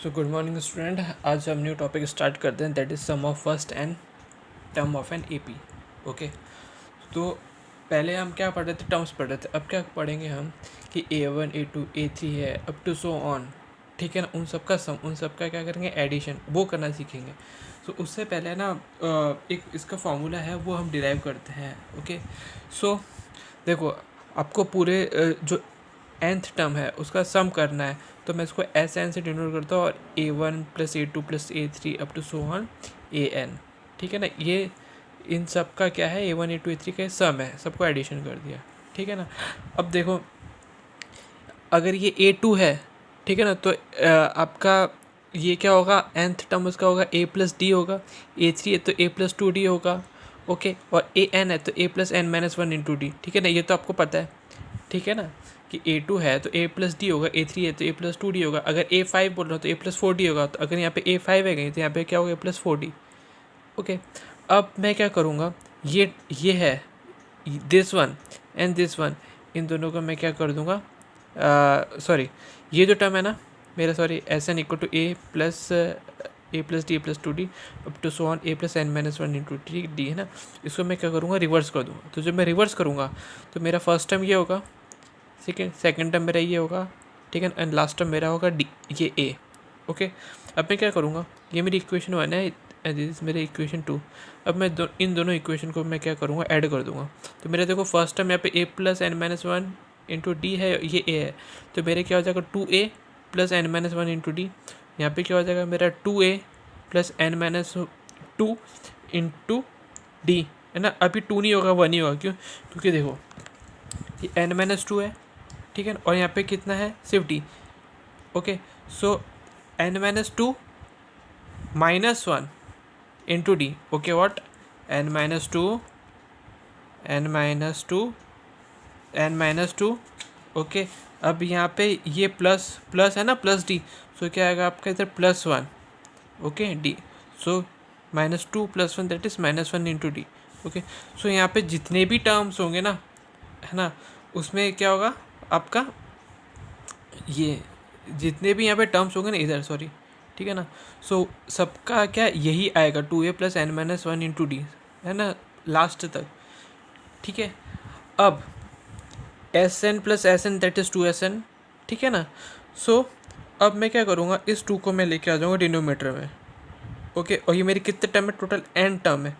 So good morning student. आज हम new topic start करते हैं, that is sum of first and term of an AP. Okay, तो पहले हम क्या पढ़ रहे थे, टर्म्स पढ़ रहे थे। अब क्या पढ़ेंगे हम कि A1 A2 A3 है अप टू सो ऑन, ठीक है ना। उन सब का सम, उन सब का क्या करेंगे, एडिशन, वो करना सीखेंगे। सो उससे पहले ना एक इसका फॉर्मूला है वो हम डिराइव करते हैं। ओके, सो देखो, आपको पूरे जो nth टर्म है उसका सम करना है, तो मैं इसको एस एन से डिनोट करता हूँ, और A1 plus A2 plus A3 up to so on AN, ठीक है ना। ये इन सब का क्या है, A1 A2 A3 का सम है, सबको एडिशन कर दिया, ठीक है ना। अब देखो, अगर ये A2 है, ठीक है ना, तो आपका ये क्या होगा, nth टर्म उसका होगा A प्लस डी होगा, A3 है तो A प्लस 2D होगा। ओके, और AN है तो A plus N minus 1 into d, ठीक है ना, ये तो आपको पता है, ठीक है ना, कि A2 है तो A प्लस डी होगा, A3 है तो A प्लस 2D होगा, अगर A5 बोल रहा हूँ तो A प्लस 4D होगा, तो अगर यहाँ पे A5 है गई तो यहाँ पे क्या होगा, A प्लस 4D। ओके, अब मैं क्या करूँगा, ये है this one and this one, इन दोनों को मैं क्या कर दूँगा, सॉरी, ये जो टर्म है ना मेरा, sorry, s N equal to a plus d plus 2D up to so on A plus N minus 1 into d है ना, इसको मैं क्या करूँगा, रिवर्स कर दूँगा। तो जब मैं रिवर्स करूँगा तो मेरा फर्स्ट टर्म ये होगा, सेकेंड टर्म मेरा ये होगा, ठीक है, एंड लास्ट टर्म मेरा होगा डी, ये ए। ओके, अब मैं क्या करूँगा, ये मेरी इक्वेशन 1 है एंड दिस इज मेरी इक्वेशन 2। अब मैं इन दोनों इक्वेशन को मैं क्या करूँगा, ऐड कर दूँगा। तो मेरा देखो फर्स्ट टर्म यहाँ पे A plus N minus 1 into d है, ये ए है, तो मेरे क्या हो जाएगा 2A plus N minus 1 into d. यहाँ पर क्या हो जाएगा मेरा 2A plus N minus 2 into d, है ना। अभी 2 नहीं होगा, 1 ही होगा, क्यों, क्योंकि देखो ये एन माइनस 2 है, ठीक है, और यहाँ पे कितना है, सिर्फ d. Okay, so n minus 2 minus 1 into D. Okay, what, n minus two n minus two n minus 2। Okay, अब यहाँ पे ये प्लस प्लस है ना, प्लस डी, सो क्या आएगा आपका इधर plus 1। Okay, D, so -2 + 1 that is -1 into D. Okay, so यहाँ पे जितने भी टर्म्स होंगे ना, है ना, उसमें क्या होगा आपका, ये जितने भी यहाँ पे टर्म्स होंगे ना इधर, सॉरी, ठीक है ना, सो सबका क्या यही आएगा 2A plus N minus 1 into d, है ना, लास्ट तक, ठीक है। अब s n plus s n that is 2SN, ठीक है ना। सो अब मैं क्या करूँगा, इस 2 को मैं लेके आ जाऊँगा डिनोमीटर में। ओके, और ये मेरी कितने टर्म है, टोटल n टर्म है,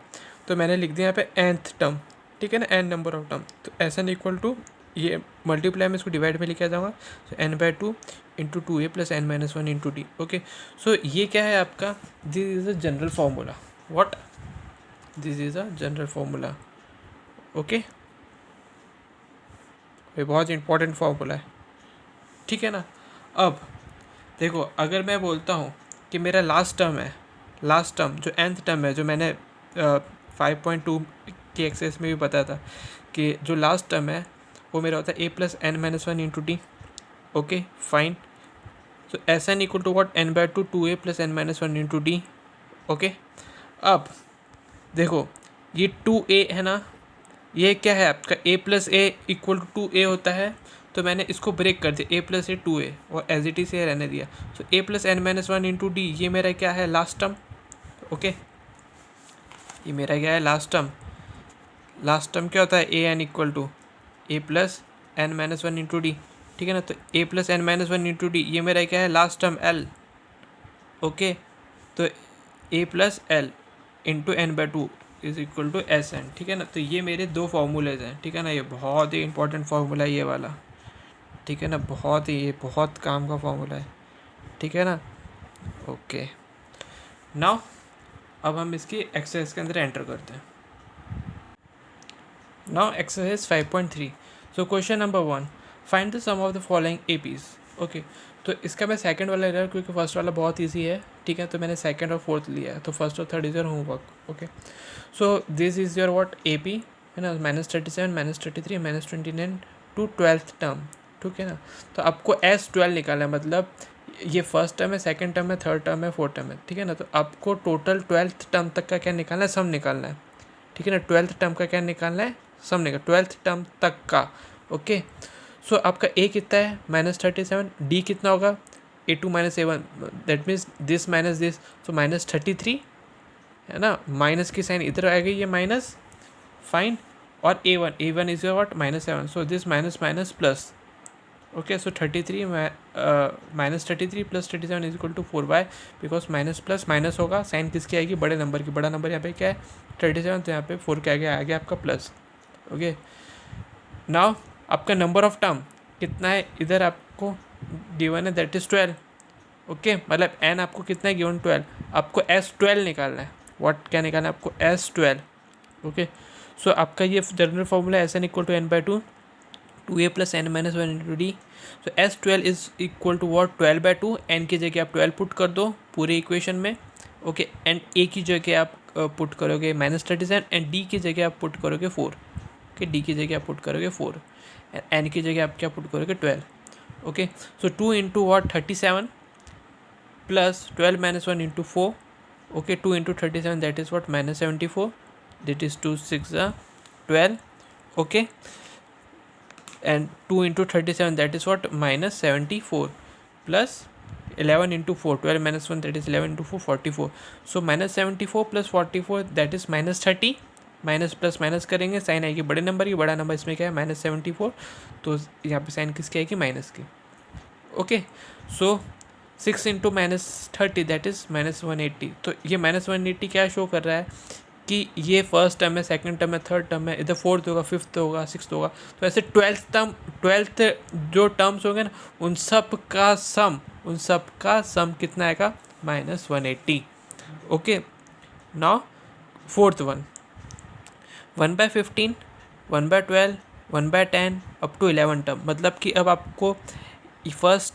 तो मैंने लिख दिया यहाँ पे nth टर्म, ठीक है ना, n नंबर ऑफ टर्म। तो एस एन इक्वल टू, ये मल्टीप्लाई में इसको डिवाइड में लेके आ जाऊँगा, so n/2 into 2A plus N minus 1 into D. Okay, so ये क्या है आपका, this is a general formula. What, this is a general formula. Okay, ये बहुत इंपॉर्टेंट फार्मूला है, ठीक है ना। अब देखो, अगर मैं बोलता हूँ कि मेरा लास्ट टर्म है, लास्ट टर्म जो nth टर्म है, जो मैंने 5.2 के एक्सरसाइज में भी बताया था कि जो लास्ट टर्म है वो मेरा होता है A plus N minus 1 into D. Okay, fine, so S N equal to what, n/2 2A plus N minus 1 into D. Okay, अब देखो ये 2A है ना, ये क्या है आपका, A plus a equal to 2A होता है, तो मैंने इसको ब्रेक कर दिया, A प्लस ए 2A, और एज इट इज रहने दिया। So A plus N minus 1 into d, ये मेरा क्या है, लास्ट टर्म। ओके, ये मेरा क्या है, लास्ट टर्म। लास्ट टर्म क्या होता है, A n equal to A plus N minus 1 into d, ठीक है ना। तो A plus N minus 1 into d, ये मेरा क्या है, लास्ट टर्म L। ओके, तो A plus l into n/2 is equal to SN, ठीक है ना। तो ये मेरे दो फार्मूलेज हैं, ठीक है ना, ये बहुत ही इंपॉर्टेंट फार्मूला है ये वाला, ठीक है ना, बहुत ही, ये बहुत काम का फार्मूला है, ठीक है ना। ओके, नाउ अब हम इसकी एक्सरसाइज के अंदर एंटर करते हैं। Now exercise 5.3। So question number 1, find the sum of the following APs। Okay, तो इसका मैं सेकंड वाला ले रहा हूँ क्योंकि फर्स्ट वाला बहुत ईजी है, ठीक है, तो मैंने सेकंड और फोर्थ लिया है, तो फर्स्ट और third is your homework. Okay, so this is your what, AP, है ना, -37 -33 -29 टू 12th टर्म, ठीक है ना। तो आपको S12 निकालना है, मतलब ये फर्स्ट टर्म है, सेकंड टर्म है, थर्ड टर्म है, फोर्थ टर्म है, ठीक है ना। तो आपको टोटल 12th टर्म तक का क्या निकालना है, सम निकालना है, ठीक है ना। 12th टर्म का क्या निकालना है, सम निकाल 12th टर्म तक का। ओके, सो आपका A कितना है, -37, D कितना होगा, A2 minus A1, that means this minus this, so minus 33 है ना, माइनस की साइन इधर आ गई, ये माइनस, फाइन, और A1 is what -7, so this minus minus plus, okay, so 33 minus 33 plus 37 is equal to 4 by, because minus plus minus होगा, sign किसकी आएगी, बड़े नंबर की, बड़ा नंबर यहाँ पे क्या है 37, तो यहाँ पे 4 के आगे आ गया आपका प्लस, ओके। नाउ आपका नंबर ऑफ टर्म कितना है, इधर आपको गिवन है दैट इज़ 12, ओके, मतलब n आपको कितना है गिवन 12, आपको S12 निकालना है, व्हाट क्या निकालना है आपको S12, ओके। सो आपका ये जनरल फॉर्मूला है SN equal to n by 2 2a plus n minus 1 into d, so S12 is equal to what 12 by 2, n की जगह आप 12 पुट कर दो पूरे इक्वेशन में, ओके, एंड a की जगह आप पुट करोगे -37 एंड d की जगह आप पुट करोगे 4, ओके, d की जगह आप पुट करोगे 4, n की जगह आप क्या पुट करोगे 12, okay. So 2 into what 37 plus 12 minus 1 into 4, okay, 2 into 37 that is what -74, that is 2 6 12, okay, and 2 into 37 that is what -74 plus 11 into 4 12 minus 1 that is 11 into 4 44, so -74 plus 44 that is -30, minus plus minus करेंगे sign आएगी बड़े number की, बड़ा number इसमें क्या है -74, तो यहाँ पे साइन किसकी आएगी माइनस की, okay. So 6 into -30 that is -180, तो ये -180 क्या शो कर रहा है कि ये फर्स्ट टर्म है, सेकंड टर्म है, थर्ड टर्म है, इधर फोर्थ होगा, फिफ्थ होगा, सिक्स्थ होगा, तो ऐसे ट्वेल्थ जो टर्म्स होंगे ना उन सब का सम कितना आएगा -180, okay. Now fourth one 1/15 1/12 1/10 up to 11 term, मतलब कि अब आपको first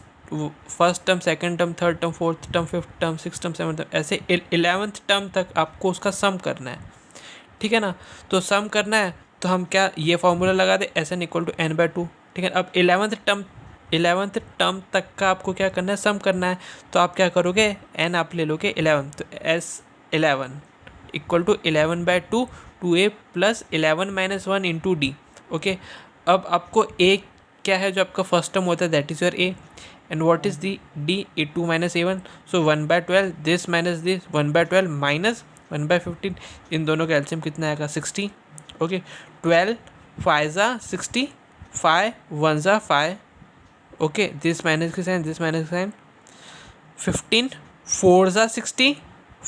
term, second term, third term, fourth term, fifth term, six term, seven term, ऐसे 11th टर्म तक आपको उसका सम करना है, ठीक है ना। तो सम करना है तो हम क्या ये फॉर्मूला लगा दे SN इक्वल टू n/2, ठीक है। अब 11th टर्म तक का आपको क्या करना है सम करना है, तो आप क्या करोगे n आप ले लोगे 11, तो S11 equal to 11/2 2a plus 11 minus 1 into D, okay. अब आपको a क्या है जो आपका फर्स्ट टर्म होता है that is your a, and what is the d, a2 minus a1, so 1/12 this minus this 1/12 minus 1/15, इन दोनों का एलसीएम कितना आएगा 60, ओके। 12 5 ज़ा 60, 5 1 ज़ा 5, ओके, दिस माइनस की साइन, दिस माइनस की साइन, 15 4 ज़ा 60,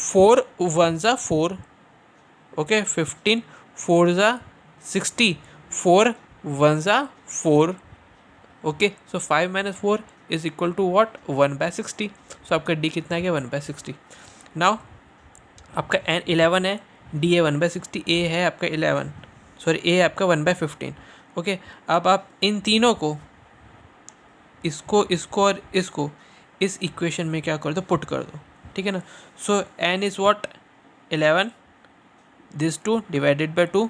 4 1 ज़ा 4, ओके, 15 4 ज़ा 60, 4 1 ज़ा 4, okay. So 5 minus 4 is equal to what 1/60, so आपका डी कितना आ गया 1/60। नाउ आपका n 11 है, डी है 1/60, ए है आपका 11, सॉरी ए है आपका 1/15, ओके। अब आप इन तीनों को इसको और इसको इस इक्वेशन में क्या कर दो पुट कर दो, ठीक है ना। सो n is what 11, this 2 divided by 2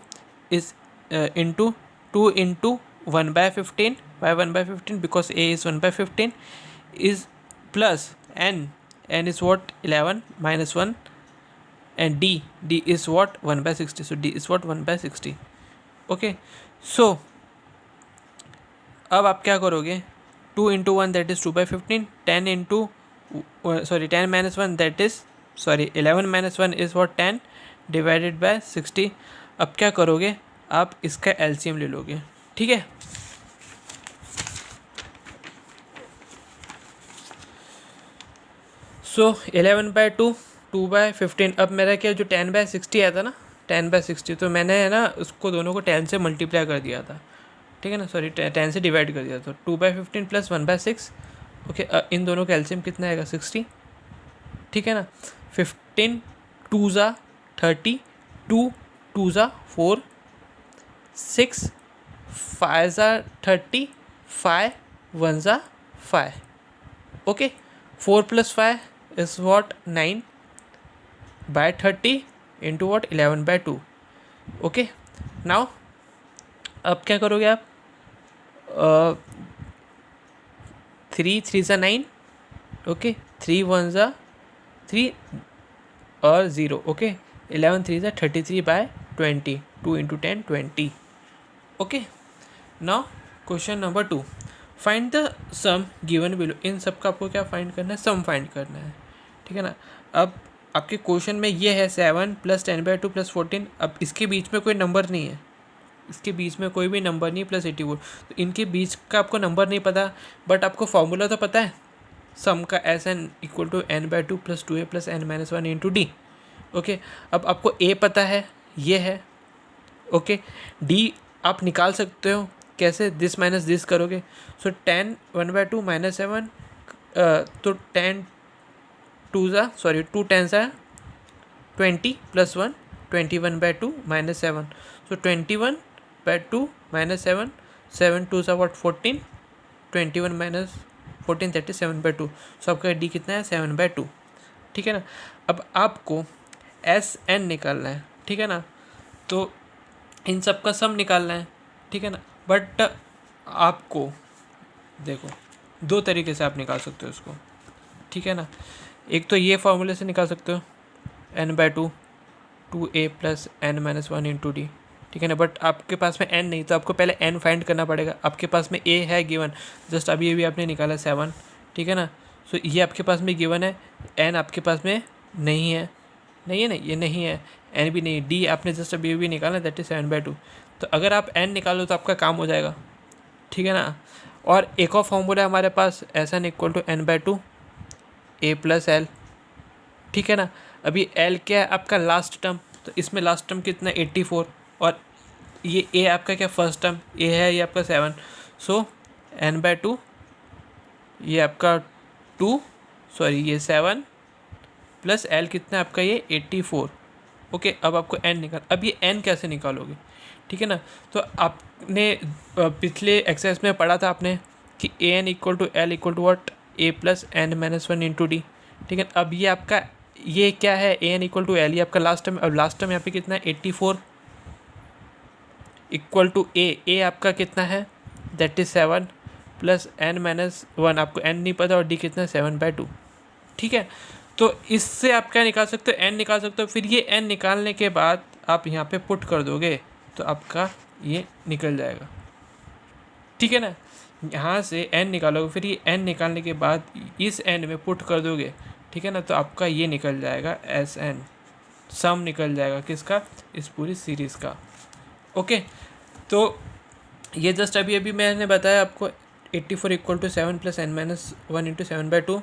is into 2 into 1/15, why 1/15 because a is 1/15 is plus n is what 11 minus 1 and d is what 1/60, so d is what 1/60, okay। so अब आप क्या करोगे 2 into 1 that is 2/15, 10 into 10 minus 1 that is 11 minus 1 is what 10 divided by 60। अब क्या करोगे आप इसका LCM ले लोगे, ठीक है। सो 11/2 2/15, अब मेरा क्या जो 10/60 आया था ना 10/60, तो मैंने है ना उसको दोनों को 10 से मल्टीप्लाई कर दिया था, ठीक है ना, सॉरी 10 से डिवाइड कर दिया था, 2/15 प्लस 1/6, ओके। इन दोनों का एलसीएम कितना आएगा 60, ठीक है ना। 15 2 ज़ा 30, 2 2 ज़ा 4, 6 5 ज़ा 30, 5 1 ज़ा 5, okay. 4 plus 5 is what 9/30 into what 11/2, okay। now अब क्या करोगे आप 3 3 ज़ा 9, ओके, 3 1 ज़ा 3 और 0, ओके, 11 3 ज़ा 33/20, 2 into 10 20, okay। now question number 2, find the sum given below, इन सब का आपको क्या फाइंड करना है, सम फाइंड करना है, ठीक है ना। अब आपके क्वेश्चन में ये है 7 + 10/2 + 14, अब इसके बीच में कोई नंबर नहीं है, इसके बीच में कोई भी नंबर नहीं +84, तो इनके बीच का आपको नंबर नहीं पता, बट आपको फॉर्मूला तो पता है सम का, Sn = n/2 + 2a + n-1 × d। Okay, अब आपको a पता है, ये है, ओके। d आप निकाल सकते हो कैसे, दिस माइनस दिस करोगे, सो 10 1/2 -7, तो 10 2 2 10 20 + 1 21/2 -7, सो 21/2 -7, 7 2 14, 21 - 14 दैट इज 7/2, सो आपका डी कितना है 7/2, ठीक है ना। अब आपको Sn निकालना है, ठीक है ना, तो इन सब का सम निकालना है, ठीक है ना। बट आपको देखो दो तरीके से आप निकाल सकते हो इसको, ठीक है ना। एक तो ये फॉर्मूले से निकाल सकते हो n/2 2a + n-1 × d, ठीक है ना। बट आपके पास में n नहीं, तो आपको पहले n फाइंड करना पड़ेगा। आपके पास में a है गिवन, जस्ट अभी अभी आपने निकाला 7, ठीक है ना। सो ये आपके पास में गिवन है, n आपके पास में नहीं है, नहीं है ना, ये नहीं है, n भी नहीं, d आपने जस्ट अभी अभी निकाला, दैट इज 7/2। तो अगर आप n निकालो तो आपका काम हो जाएगा, ठीक है ना। और एक और फॉर्मूला है हमारे पास, Sn = n/2 a + l, ठीक है ना। अभी l क्या है आपका लास्ट टर्म, तो इसमें लास्ट टर्म कितना 84, और ये a आपका क्या फर्स्ट टर्म a है, ये आपका 7, सो n/2 ये आपका 2 ये 7 + l कितना है आपका ये 84। ओके, अब आपको n निकाल, अब ये n कैसे निकालोगे, ठीक है ना। तो आपने पिछले एक्सरसाइज में पढ़ा था आपने कि an = l = what, a + n-1 × d, ठीक है। अब ये आपका ये क्या है, an = l, ये आपका लास्ट टर्म, अब लास्ट टर्म यहाँ पे कितना है 84 = a आपका कितना है, दैट इज 7 + n-1, आपको n नहीं पता, और d कितना है 7/2, ठीक है। तो इससे आप क्या निकाल सकते हो, n निकाल सकते हो। फिर ये n निकालने के बाद आप यहाँ पे पुट कर दोगे तो आपका ये निकल जाएगा, ठीक है ना। यहाँ से n निकालोगे, फिर ये n निकालने के बाद इस n में पुट कर दोगे, ठीक है ना, तो आपका ये निकल जाएगा Sn, सम निकल जाएगा किसका, इस पूरी सीरीज़ का। ओके, तो ये जस्ट अभी अभी मैंने बताया आपको 84 = 7 + n-1 × 7/2।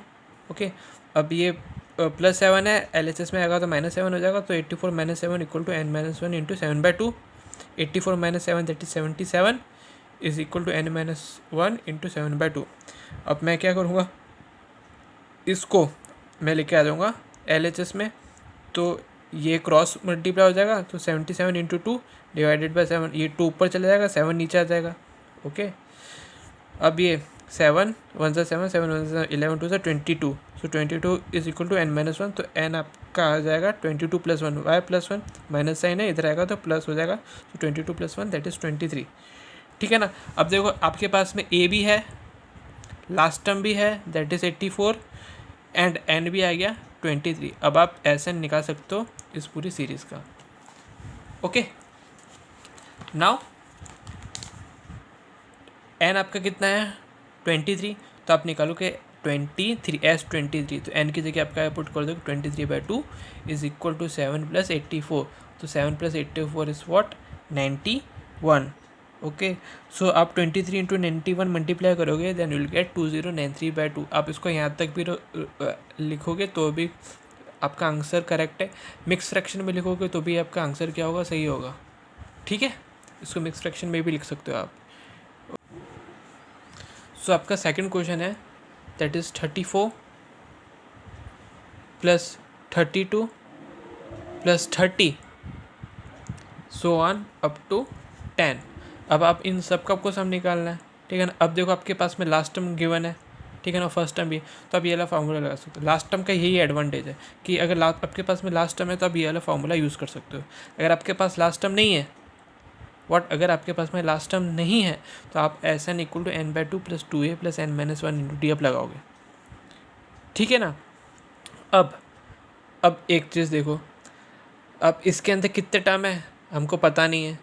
ओके, अब ये +7 है, LHS में आएगा तो -7 हो जाएगा, तो 84 - 7 = n-1 × 7/2, 84 - 7 that is 77 is equal to n-1 × 7/2। अब मैं क्या करूँगा, इसको मैं लेके आ जाऊँगा LHS में, तो ये क्रॉस मल्टीप्लाई हो जाएगा, तो 77 × 2 / 7, ये 2 ऊपर चला जाएगा, 7 नीचे आ जाएगा। ओके, अब ये 7 1 × 7 7 1 × 11 2 22, सो 22 इज इक्वल टू n-1, तो n आपका आ जाएगा 22 + 1, y + 1 माइनस साइन है, इधर आएगा तो प्लस हो जाएगा, तो 22 + 1 दैट इज़ 23, ठीक है ना। अब देखो आपके पास में a भी है, लास्ट टर्म भी है, दैट इज़ 84, एंड n भी आ गया 23। अब आप Sn निकाल सकते हो इस पूरी सीरीज़ का। ओके, नाउ n आपका कितना है 23, तो आप निकालोगे 23 S23, तो n की जगह आपका पुट कर दोगे 23/2 इज इक्वल टू 7 + 84, तो 7 + 84 इज व्हाट 91। ओके, सो आप 23 × 91 मल्टीप्लाई करोगे, देन विल गेट 2093/2। आप इसको यहाँ तक भी लिखोगे तो भी आपका आंसर करेक्ट है, मिक्स फ्रैक्शन में लिखोगे तो भी आपका आंसर क्या होगा, सही होगा, ठीक है। इसको मिक्स फ्रैक्शन में भी लिख सकते हो आप। सो आपका सेकंड क्वेश्चन है, that is 34 + 32 + 30 so on up to 10। अब आप इन सब का आपको सम निकालना है, ठीक है ना। अब देखो आपके पास में लास्ट टर्म गिवन है, ठीक है ना, फर्स्ट टर्म भी, तो आप ये वाला फार्मूला लगा सकते हो। लास्ट टर्म का यही एडवांटेज है कि अगर आपके पास में लास्ट टर्म है तो आप ये वाला फार्मूला यूज़ कर सकते हो। अगर आपके पास लास्ट टर्म नहीं है, अगर आपके पास में लास्ट टर्म नहीं है, तो आप Sn = n/2 + 2a + n-1 × d लगाओगे, ठीक है ना। अब एक चीज़ देखो, अब इसके अंदर कितने टर्म है हमको पता नहीं है,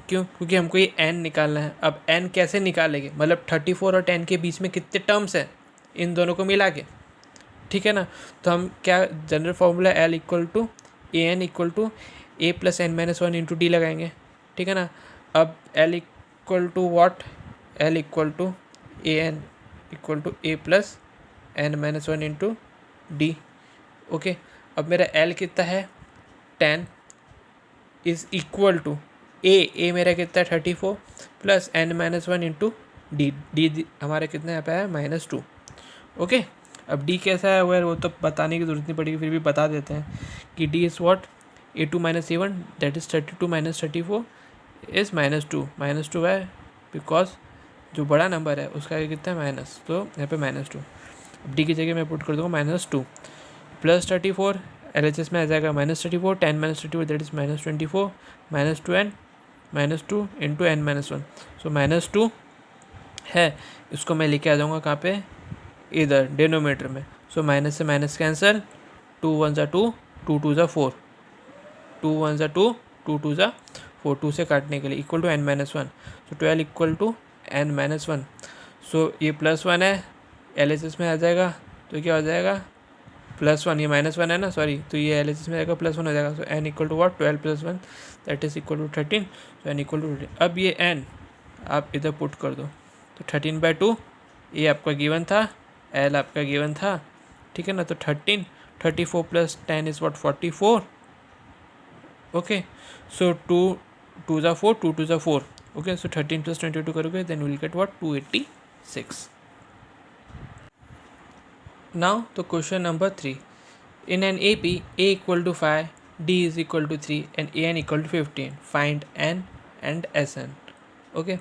क्यों? क्योंकि हमको ये n निकालना है। अब n कैसे निकालेंगे, मतलब 34 और 10 के बीच में कितने टर्म्स हैं इन दोनों को मिला के, ठीक है ना। तो हम क्या general formula L equal to a n equal to a plus N minus one into d लगाएंगे, ठीक है ना। अब L equal to what, L equal to a n equal to a plus N minus one into D. Okay, अब मेरा L कितना है 10 is equal to ए मेरा कितना है 34 plus N minus one into d हमारे कितना यहाँ पे है -2। ओके, अब डी कैसा है वो तो बताने की जरूरत नहीं पड़ेगी, फिर भी बता देते हैं कि D is what a2 minus a1 that is 32 minus 34 is -2 है बिकॉज जो बड़ा नंबर है उसका कितना है माइनस, तो यहाँ पे -2। अब डी की जगह मैं पुट कर दूँगा -2 प्लस 34 LHS में आ जाएगा -34 10 minus 34 that is -24 -2n -2 into n minus 1, सो -2 है। इसको मैं लेके आ जाऊँगा कहाँ पे, इधर डिनोमीटर में। सो माइनस से माइनस कैंसिल, 2 1 ज़ा 2 2 2 ज़ा 4 2 1 ज़ा 2 2 2 ज़ा 4 2 से काटने के लिए equal to n minus 1, so 12 equal to n minus 1। So ये +1 है, LHS में आ जाएगा तो क्या हो जाएगा +1, ये -1 है ना, सॉरी, तो ये LHS में आएगा +1 हो जाएगा। So n equal to what 12 + 1 that is equal to 13, so n equal to 13। अब ये n आप इधर पुट कर दो, तो 13/2 ये आपका गिवन था, L आपका गिवन था, ठीक है ना। तो 13 34 + 10 इज़ व्हाट 44। ओके, सो 2 2 ज़ा 4 2 2 ज़ा 4। ओके, सो 13 + 22 करोगे then will get what 286। Now तो question number 3, in an AP a equal to 5 d is equal to 3 and an equal to 15, find n and sn। Okay,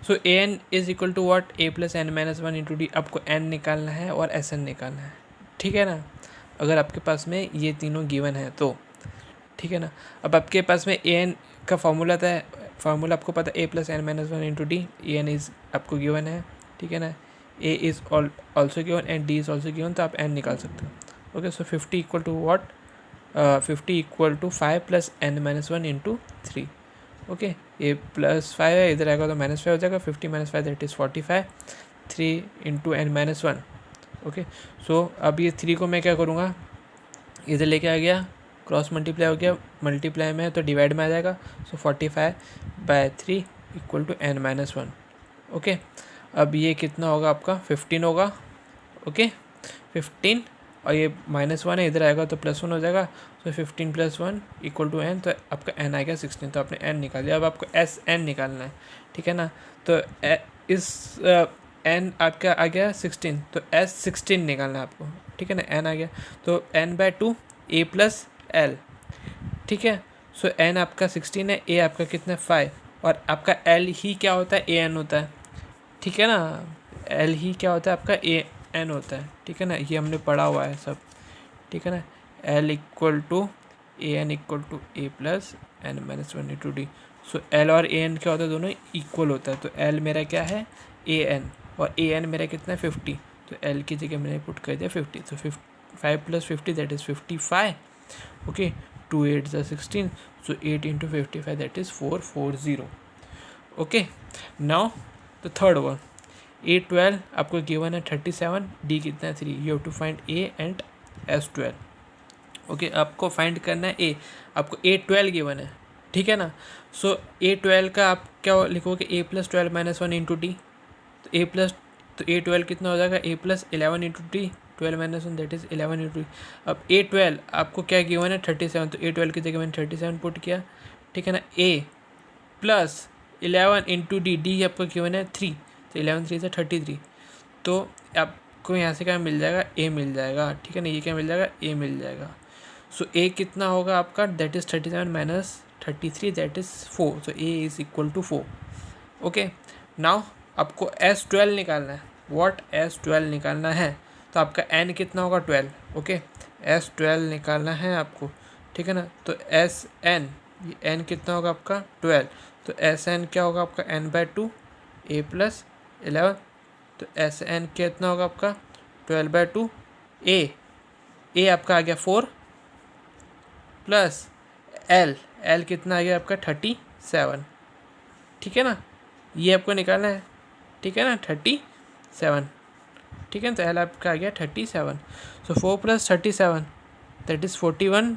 so a n is equal to what a plus N minus one into d. आपको n निकालना है और S N निकालना है, ठीक है ना। अगर आपके पास में ये तीनों गिवन है तो, ठीक है ना। अब आपके पास में ए एन का फार्मूला था, फार्मूला आपको पता है a plus N minus one into d. A n is आपको गिवन है, ठीक है ना। A is also given and d is also given, तो आप n निकाल सकते हो। Okay, so 50 equal to what 50 equal to 5 plus N minus one into 3। Okay, ये +5 है, इधर आएगा तो -5 हो जाएगा। 50 - 5 that is 45, 3 into n minus 1। Okay, so अब ये 3 को मैं क्या करूँगा, इधर लेके आ गया, क्रॉस मल्टीप्लाई हो गया, मल्टीप्लाई में है तो डिवाइड में आ जाएगा। So 45/3 equal to n minus 1। Okay, अब ये कितना होगा आपका 15 होगा। ओके, 15 और ये -1 है, इधर आएगा तो +1 हो जाएगा। तो 15 + 1 इक्वल टू n, तो आपका n आएगा 16। तो आपने n निकाल लिया। अब आपको एस एन निकालना है, ठीक है ना। तो इस n आपका आ गया 16, तो S16 निकालना है आपको, ठीक है ना। n आ गया तो n/2 a प्लस l, ठीक है। सो n आपका 16 है, a आपका कितना 5, और आपका l ही क्या होता है, an होता है, ठीक है ना। l ही क्या होता है आपका an होता है, ठीक है ना। ये हमने पढ़ा हुआ है सब, ठीक है ना। L equal to a n equal to a plus N minus one into d. So L और ए एन क्या होता है, दोनों इक्वल होता है। तो L मेरा क्या है ए एन, और ए एन मेरा कितना है 50। तो L की जगह मैंने पुट कर दिया 50। तो 5 + 50 दैट इज़ 55। ओके, 2 8 ज़ा 16, so 8 into 55 that is 440। Okay, now the third one, A12 आपको गिवन है 37, D कितना है 3। You have to find A and S12। Okay, आपको फाइंड करना है A, आपको A12 गिवन है, ठीक है ना। सो A12 का आप क्या लिखोगे, A plus 12 minus 1 into D. तो A12 कितना हो जाएगा, A plus 11 into D, 12 minus 1 that is 11 into D. अब A12 आपको क्या गिवन है 37, तो A12 की जगह मैंने 37 पुट किया, ठीक है ना। A प्लस 11 इंटू डी आपको गिवन है 3, तो 11 3 से 33। तो आपको यहाँ से क्या मिल जाएगा, A मिल जाएगा, ठीक है ना। ये क्या मिल जाएगा, A मिल जाएगा। सो A कितना होगा आपका, that is 37 minus 33 that is 4। So A is equal to 4। Okay, now आपको S12 निकालना है। व्हाट S12 निकालना है, तो आपका n कितना होगा 12। ओके, S12 निकालना है आपको, ठीक है ना। तो Sn, ये n कितना होगा आपका 12। तो Sn क्या होगा आपका n/2 a प्लस 11। तो Sn कितना होगा आपका 12/2 a आपका आ गया 4 प्लस l कितना आ गया आपका 37। ठीक है ना, ये आपको निकालना है, ठीक है ना, 37, ठीक है। तो एल आपका आ गया 37। सो 4 + 37 that is 41,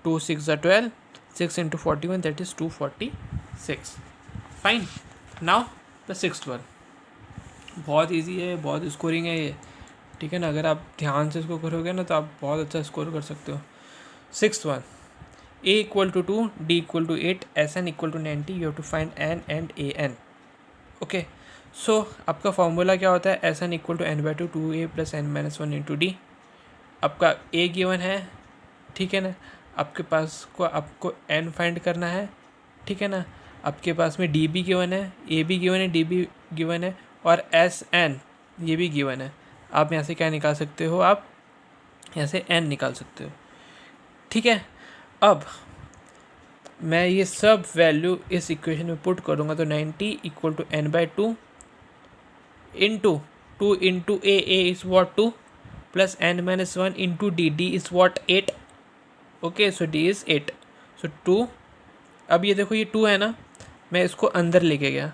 2 6 = 12, 6 × 41 that is 246। Fine. Now the sixth one, बहुत इजी है, बहुत स्कोरिंग है ये, ठीक है ना। अगर आप ध्यान से इसको करोगे ना तो आप बहुत अच्छा स्कोर कर सकते हो। Sixth one, a = 2, d = 8, sn = 90, you have to find n and an। Okay, so आपका फॉर्मूला क्या होता है, sn = n/2 2a + n - 1 × d। आपका a गिवन है, ठीक है ना, आपके पास को आपको n फाइंड करना है, ठीक है ना। आपके पास में डी भी गिवन है, ए भी गिवन है, डी भी गिवन है, और एस एन ये भी गिवन है। आप यहाँ से क्या निकाल सकते हो, आप यहाँ से n निकाल सकते हो, ठीक है। अब मैं ये सब वैल्यू इस इक्वेशन में पुट करूँगा तो 90 = n/2 into 2 into A is what 2 plus n - 1 into D is what 8। Okay, so D is 8, सो 2। अब ये देखो, ये 2 है ना, मैं इसको अंदर लेके गया,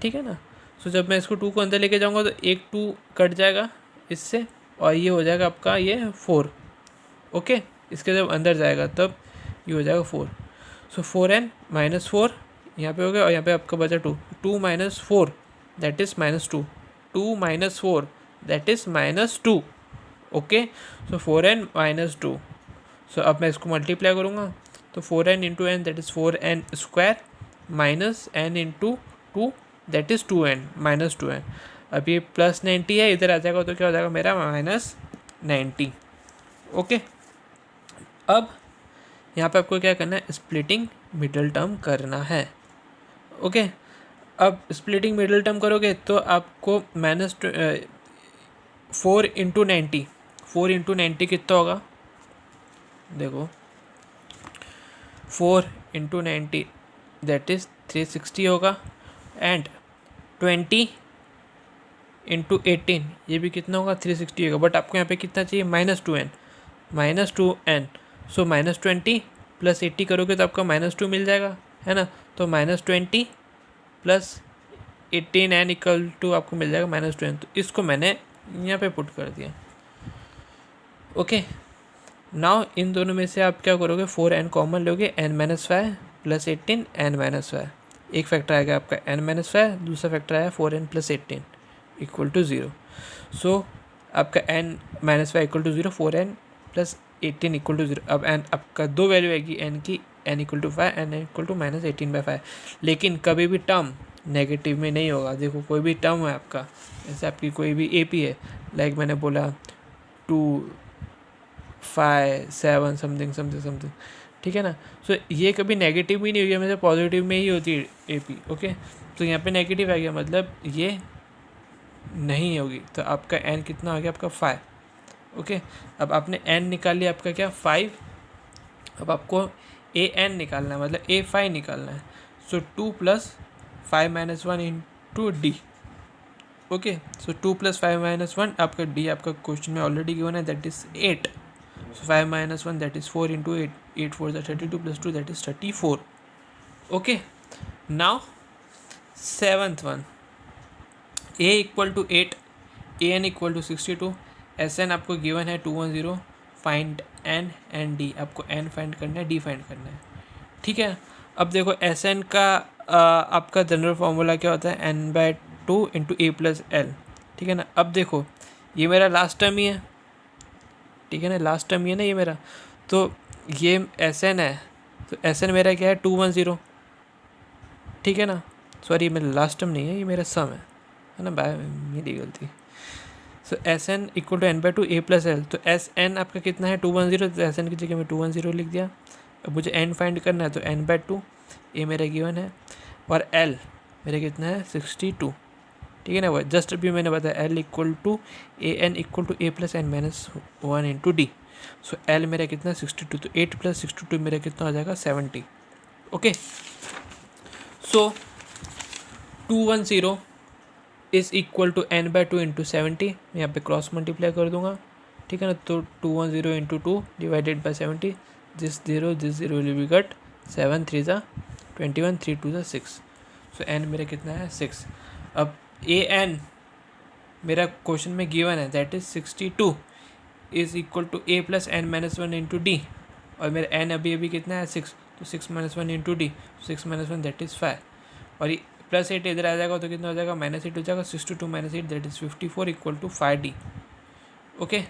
ठीक है ना। सो जब मैं इसको 2 को अंदर लेके जाऊँगा तो एक 2 कट जाएगा इससे, और ये हो जाएगा आपका ये 4। ओके, इसके जब अंदर जाएगा तब ये हो जाएगा 4। सो 4n - 4 यहाँ पे हो गया, और यहाँ पे आपका बचा 2 2 - 4 that is -2, 2 - 4 that is -2। Okay, so 4n - 2। सो अब मैं इसको मल्टीप्लाई करूँगा तो 4n × n that is 4n² minus n × 2 that is 2n - 2n। अब ये +90 है, इधर आ जाएगा तो क्या हो जाएगा मेरा -90। ओके, अब यहाँ पे आपको क्या करना है, स्प्लिटिंग मिडल टर्म करना है। ओके, अब स्प्लिटिंग मिडल टर्म करोगे तो आपको -4 × 90, 4 × 90 कितना होगा, देखो 4 × 90 दैट इज़ 360 होगा, एंड 20 × 18 ये भी कितना होगा 360 होगा। बट आपको यहाँ पे कितना चाहिए, -2n, सो -20 + 80 करोगे तो आपका -2 मिल जाएगा, है ना। तो -20 + 18n = आपको मिल जाएगा -2n। तो इसको मैंने यहाँ पे पुट कर दिया। ओके, नाउ इन दोनों में से आप क्या करोगे, 4n कॉमन लोगे, n - 5 + 18 n - 5। एक फैक्टर आएगा आपका n - 5, दूसरा फैक्टर आया 4n + 18 = 0। सो आपका n - 5 = 0, 4n + 18 = 0। अब n आपका दो वैल्यू आएगी n की, n = 5, n = -18/5। लेकिन कभी भी टर्म नेगेटिव में नहीं होगा। देखो, कोई भी टर्म है आपका, जैसे आपकी कोई भी AP है, लाइक मैंने बोला 2 5 7 समथिंग, ठीक है ना। सो ये कभी नेगेटिव भी नहीं होगी, हमेशा पॉजिटिव में ही होती है AP। ओके, तो यहाँ पे नेगेटिव आ गया, मतलब ये नहीं होगी। तो आपका n कितना हो गया, आपका 5। ओके, अब आपने n निकाल लिया, आपका क्या 5। अब आपको an निकालना है, मतलब a5 निकालना है। सो 2 + 5 - 1 × d। ओके, सो 2 + 5 - 1 आपका d आपका क्वेश्चन में ऑलरेडी गिवन है, that is 8। So 5 - 1 that is 4 × 8, 8 4 is 32 + 2 that is 34. Okay, now seventh one, a = 8, an = 62, sn आपको गिवन है 210, फाइंड n एंड d। आपको n फाइंड करना है, d फाइंड करना है, ठीक है। अब देखो sn का आपका जनरल फार्मूला क्या होता है, n/2 × a + l, ठीक है ना। अब देखो, ये मेरा लास्ट टर्म ही है, ठीक है ना, लास्ट टर्म ये ना ये मेरा, तो ये SN है, तो SN मेरा क्या है 210, ठीक है ना। सॉरी, मेरा लास्ट टर्म नहीं है, ये मेरा सम है ना, मेरी गलती। सो SN = n/2 a + l, तो SN आपका कितना है 210, तो SN की जगह में 210 लिख दिया। अब मुझे n फाइंड करना है, तो n/2 ये मेरा गिवन है, और l मेरा कितना है 62, ठीक है ना। वो जस्ट अभी मैंने बताया l = an = a + n - 1 × d। So l मेरा कितना 62, तो 8 + 62 मेरा कितना हो जाएगा 70। Okay, so 210 is equal to n/2 × 70। मैं यहाँ पे क्रॉस मल्टीप्लाई कर दूंगा, ठीक है ना। तो 210 × 2 / 70, this 0 will be cut, 7 3 = 21, 3 2 = 6। So n मेरा कितना है 6। अब ए एन मेरा क्वेश्चन में गिवन है that is 62 is equal to a plus N minus one into d, और मेरा एन अभी अभी कितना है 6, तो 6 minus one into D, 6 minus one that is 5, और ये प्लस 8 इधर आ जाएगा तो कितना हो जाएगा -8 हो जाएगा, 62 minus 8 that is 54 equal to 5D। Okay,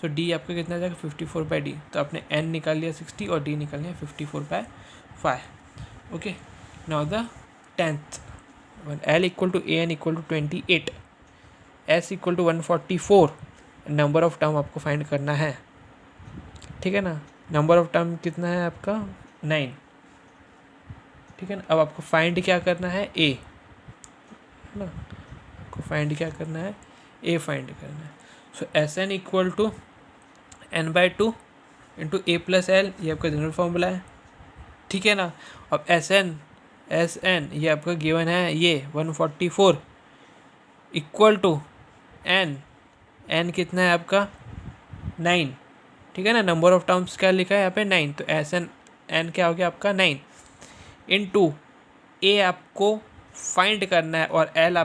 so d आपका कितना आ जाएगा 54/D, तो आपने एन निकाल लिया 60 और डी निकाल लिया 54/5। Okay, now the 10th one, l equal to a n equal to 28, s equal to 144, number of term आपको फाइंड करना है, ठीक है ना। नंबर ऑफ टर्म कितना है आपका 9, ठीक है ना। अब आपको फाइंड क्या करना है ए, है ना, आपको फाइंड क्या करना है ए फाइंड करना है। So S N equal to n/2 into A plus L, ये आपका जनरल फॉर्मूला है, ठीक है ना। अब एस एन ये आपका गिवन है ये 144 इक्वल टू एन कितना है आपका 9, ठीक है ना। नंबर ऑफ टर्म्स क्या लिखा है यहाँ पे 9, तो एस एन क्या हो गया आपका 9 इंटू ए आपको फाइंड करना है, और एल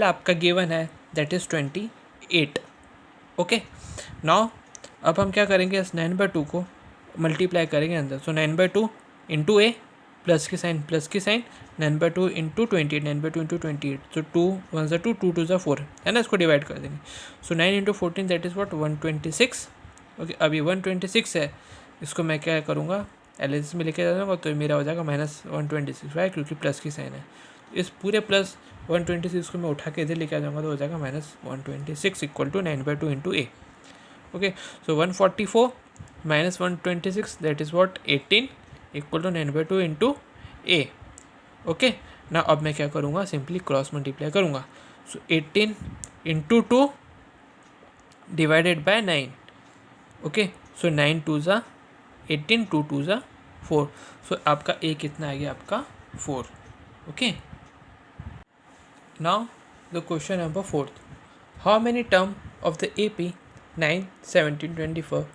आपका गिवन है दैट इज़ 28। ओके, नाउ अब हम क्या करेंगे, इस 9/2 को मल्टीप्लाई करेंगे अंदर, सो 9/2 इंटू ए प्लस की साइन 9/2 इंटू 28, 9/2 इंटू 28, सो 2 1 2 2 2 4, है ना, इसको डिवाइड कर देंगे। सो 9 into 14 that is what 126। Okay, अभी 126 है, इसको मैं क्या करूँगा एलएस में लेके जाऊँगा, तो मेरा हो जाएगा -126, राइट, क्योंकि प्लस की साइन है। इस पूरे प्लस 126 को मैं उठा के इधर लेके आ जाऊँगा, तो हो जाएगा -126 equal to 9/2 into a. Okay, so 144 minus 126 that is what 18 equal to 9/2 into a. Okay, ना अब मैं क्या करूँगा, सिंपली क्रॉस मल्टीप्लाई करूँगा। So 18 into 2 divided by 9। Okay, so 9 2 ज़ा 18, 2 2 ज़ा 4, सो आपका ए कितना आ गया आपका 4। Okay, now the question number 4, how many term of the AP 9, 17, 24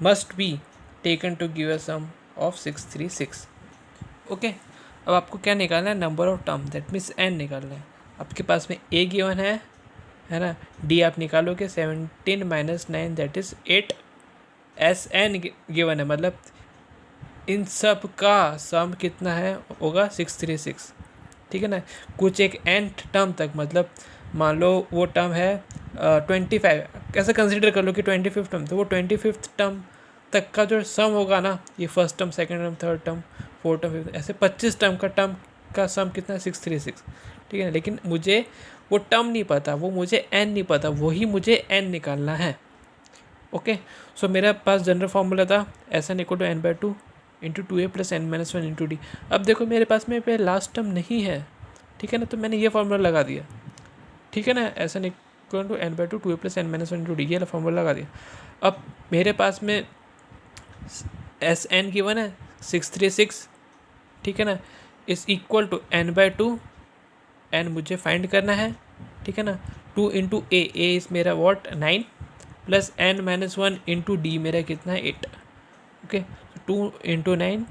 must be taken to give a sum of 636। Okay, अब आपको क्या निकालना है, number of term, that means n निकालना है। आपके पास में a गिवन है ना, d आप निकालोगे 17 minus 9 that is 8, s n given है, मतलब इन सब का सम कितना है होगा 636, ठीक है ना। कुछ एक nth टर्म तक, मतलब मान लो वो टर्म है 25, कैसे कंसिडर कर लो कि 25th टर्म, तो वो 25th टर्म तक का जो सम होगा ना, ये first term, second term, third term, fourth term, fifth, ऐसे 25 टर्म का सम कितना है 636, ठीक है। लेकिन मुझे वो टर्म नहीं पता, वो मुझे n नहीं पता, वही मुझे n निकालना है। ओके, सो मेरे पास जनरल फॉर्मूला था s N equal to n/2 into 2a plus n minus 1 into D. अब देखो मेरे पास में पे लास्ट टर्म नहीं है, ठीक है ना, तो मैंने ये फॉर्मूला लगा दिया, ठीक है ना, s N equal to n/2 2a plus n minus 1 into d, ये फॉर्मूला लगा दिया। अब मेरे पास में एस एन की वन है 636, ठीक है ना, इस इक्वल टू n/2, n मुझे फाइंड करना है, ठीक है ना, 2 इंटू ए इज़ मेरा what 9 plus n minus 1 into D मेरा कितना है 8। Okay, 2 into 9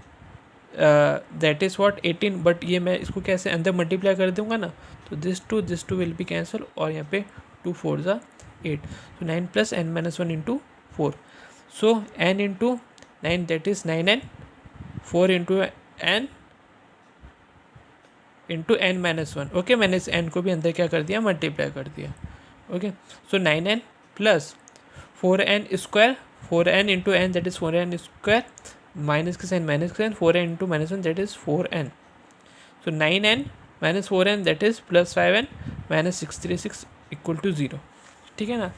that is what 18, but ये मैं इसको कैसे अंदर मल्टीप्लाई कर दूंगा ना, तो this two will be cancel, और यहाँ पे 2 4 ज़ा 8, तो 9 plus n minus 1 into 4, so n into 9 that is 9n, 4 into n into n minus 1। Okay, मैंने इस n को भी अंदर क्या कर दिया, मल्टीप्लाई कर दिया। Okay, so 9n plus 4n square, 4n into n that is 4n square, minus के sign 4n into minus 1 that is 4n, so 9n minus 4n that is plus 5n minus 636 equal to 0, ठीक है ना।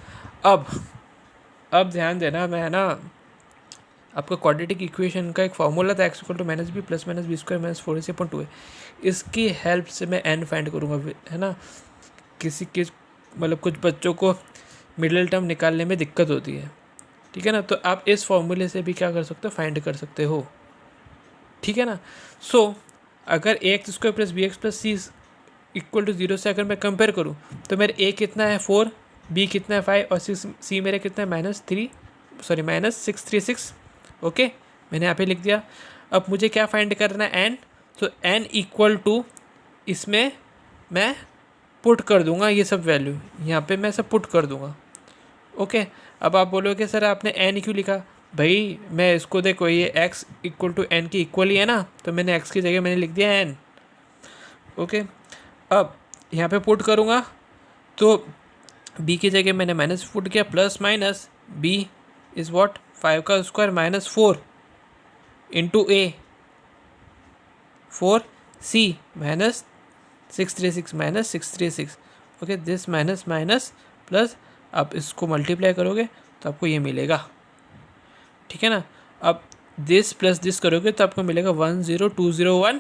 अब ध्यान देना, मैं ना आपका क्वाड्रेटिक इक्वेशन का एक फॉर्मूला था x equal to minus b plus minus b square minus 4ac/2a, इसकी हेल्प से मैं n फाइंड करूँगा, है ना। मतलब कुछ बच्चों को मिडिल टर्म निकालने में दिक्कत होती है, ठीक है ना, तो आप इस फॉर्मूले से भी क्या कर सकते हो, फाइंड कर सकते हो, ठीक है ना। सो अगर ax square plus bx plus c equal to 0 से अगर मैं कंपेयर करूँ, तो मेरे a कितना है 4, b कितना है 5, और c मेरे कितना है -636। ओके, मैंने यहाँ पे लिख दिया। अब मुझे क्या फाइंड करना है, एन, तो एन इक्वल टू, इसमें मैं पुट कर दूंगा ये सब वैल्यू, यहाँ पे मैं सब पुट कर दूंगा। ओके, अब आप बोलोगे सर आपने एन क्यों लिखा, भाई मैं इसको देखो ये x इक्वल टू एन की इक्वल ही है ना, तो मैंने x की जगह मैंने लिख दिया एन। ओके, अब यहाँ पे पुट करूँगा तो b की जगह मैंने माइनस पुट किया, plus minus b is what 5 का square minus 4 into a 4c minus 636 minus 636। Okay, this minus minus plus, आप इसको मल्टीप्लाई करोगे तो आपको ये मिलेगा, ठीक है ना। अब दिस प्लस दिस करोगे तो आपको मिलेगा 10201,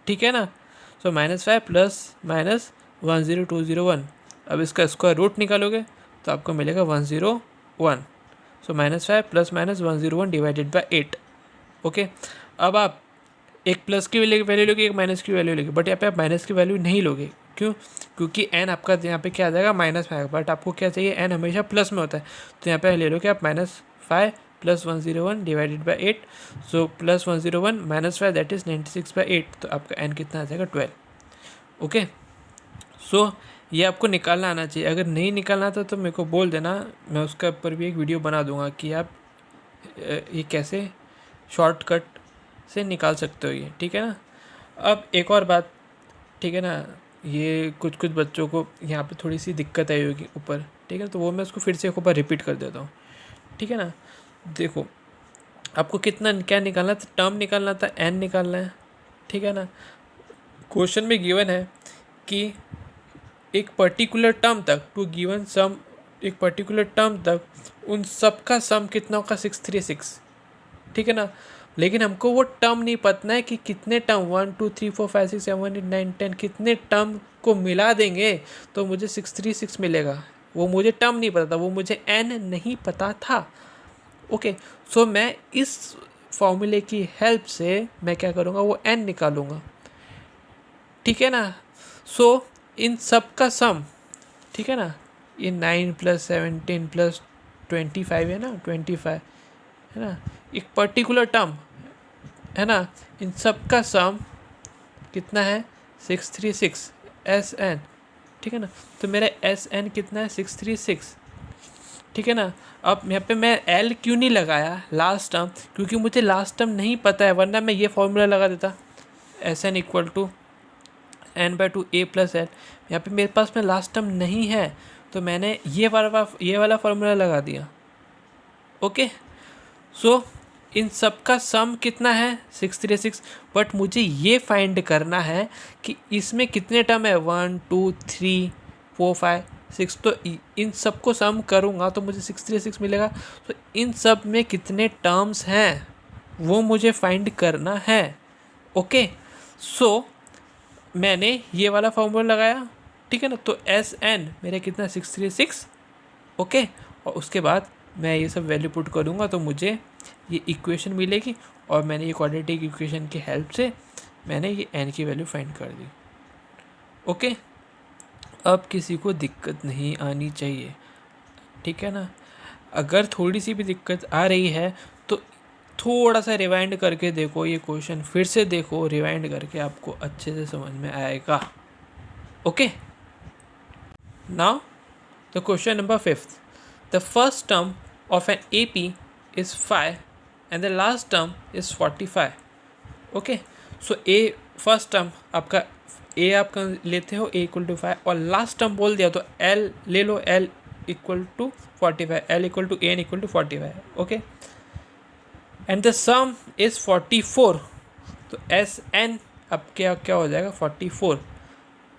ठीक है ना। सो -5 प्लस माइनस 10201। अब इसका स्क्वायर रूट निकालोगे तो आपको मिलेगा 101। सो -5 plus minus 101 divided by 8। Okay, अब आप एक प्लस की वैल्यू लोगे, एक माइनस की वैल्यू लोगे, बट यहाँ पे आप माइनस की वैल्यू नहीं लोगे। क्यों? क्योंकि एन आपका यहाँ पे क्या आ जाएगा, माइनस में आएगा, बट आपको क्या चाहिए, एन हमेशा प्लस में होता है। तो यहाँ पे ले लो कि आप -5 plus 101 divided by 8। So plus 101 minus 5 that is 96/8। तो आपका एन कितना आ जाएगा, 12। ओके, सो ये आपको निकालना आना चाहिए। अगर नहीं निकालना था तो मेरे को बोल देना, मैं उसका ऊपर भी एक वीडियो बना दूंगा कि आप ये कैसे शॉर्टकट से निकाल सकते हो ये, ठीक है ना। अब एक और बात, ठीक है ना, ये कुछ कुछ बच्चों को यहाँ पे थोड़ी सी दिक्कत आई होगी ऊपर, ठीक है, तो वो मैं उसको फिर से एक बार रिपीट कर देता हूँ, ठीक है ना। देखो, आपको कितना क्या निकालना था, टर्म निकालना था, एन निकालना है, ठीक है ना। क्वेश्चन में गिवन है कि एक पर्टिकुलर टर्म तक, टू गिवन सम, एक पर्टिकुलर टर्म तक उन सब का सम कितना होगा, 636, ठीक है ना। लेकिन हमको वो टर्म नहीं पता है कि कितने टर्म 1 2 3 4 5 6 7 8 9 10 कितने टर्म को मिला देंगे तो मुझे 636 मिलेगा। वो मुझे टर्म नहीं पता था, वो मुझे एन नहीं पता था। ओके, सो मैं इस फॉर्मूले की हेल्प से मैं क्या करूँगा, वो एन निकालूंगा, ठीक है ना। सो इन सब का सम, ठीक है ना, ये 9 + 17 + 25 है ना, 25 है ना, एक पर्टिकुलर टर्म है ना, इन सब का सम कितना है, 636 एस एन, ठीक है ना। तो मेरा एस एन कितना है, 636, ठीक है ना। अब यहाँ पे मैं एल क्यों नहीं लगाया लास्ट टर्म, क्योंकि मुझे लास्ट टर्म नहीं पता है, वरना मैं ये फॉर्मूला लगा देता, s N equal to n/2 a + l। यहाँ पे मेरे पास में लास्ट टर्म नहीं है, तो मैंने ये वाला फार्मूला लगा दिया। ओके, सो इन सब का सम कितना है, 636, बट मुझे ये फाइंड करना है कि इसमें कितने टर्म है, 1 2 3 4 5 6। तो इन सब को सम करूँगा तो मुझे 636 मिलेगा। तो इन सब में कितने टर्म्स हैं वो मुझे फाइंड करना है। ओके, सो मैंने ये वाला फॉर्मूला लगाया, ठीक है ना। तो एस एन मेरा कितना, 636। ओके, और उसके बाद मैं ये सब वैल्यू पुट करूँगा तो मुझे ये इक्वेशन मिलेगी, और मैंने ये क्वाड्रेटिक इक्वेशन की हेल्प से मैंने ये एन की वैल्यू फाइंड कर दी। ओके, अब किसी को दिक्कत नहीं आनी चाहिए, ठीक है ना। अगर थोड़ी सी भी दिक्कत आ रही है तो थोड़ा सा रिवाइंड करके देखो, ये क्वेश्चन फिर से देखो रिवाइंड करके, आपको अच्छे से समझ में आएगा। Okay, now the question number 5, the first term of an AP is 5 and the last term is 45. Okay, so a first term आपका ए आपका लेते हो a = 5, और लास्ट टर्म बोल दिया तो l ले लो, l = 45, l = a n = 45। Okay, and the some is 44, तो एस एन अब क्या क्या हो जाएगा, 44,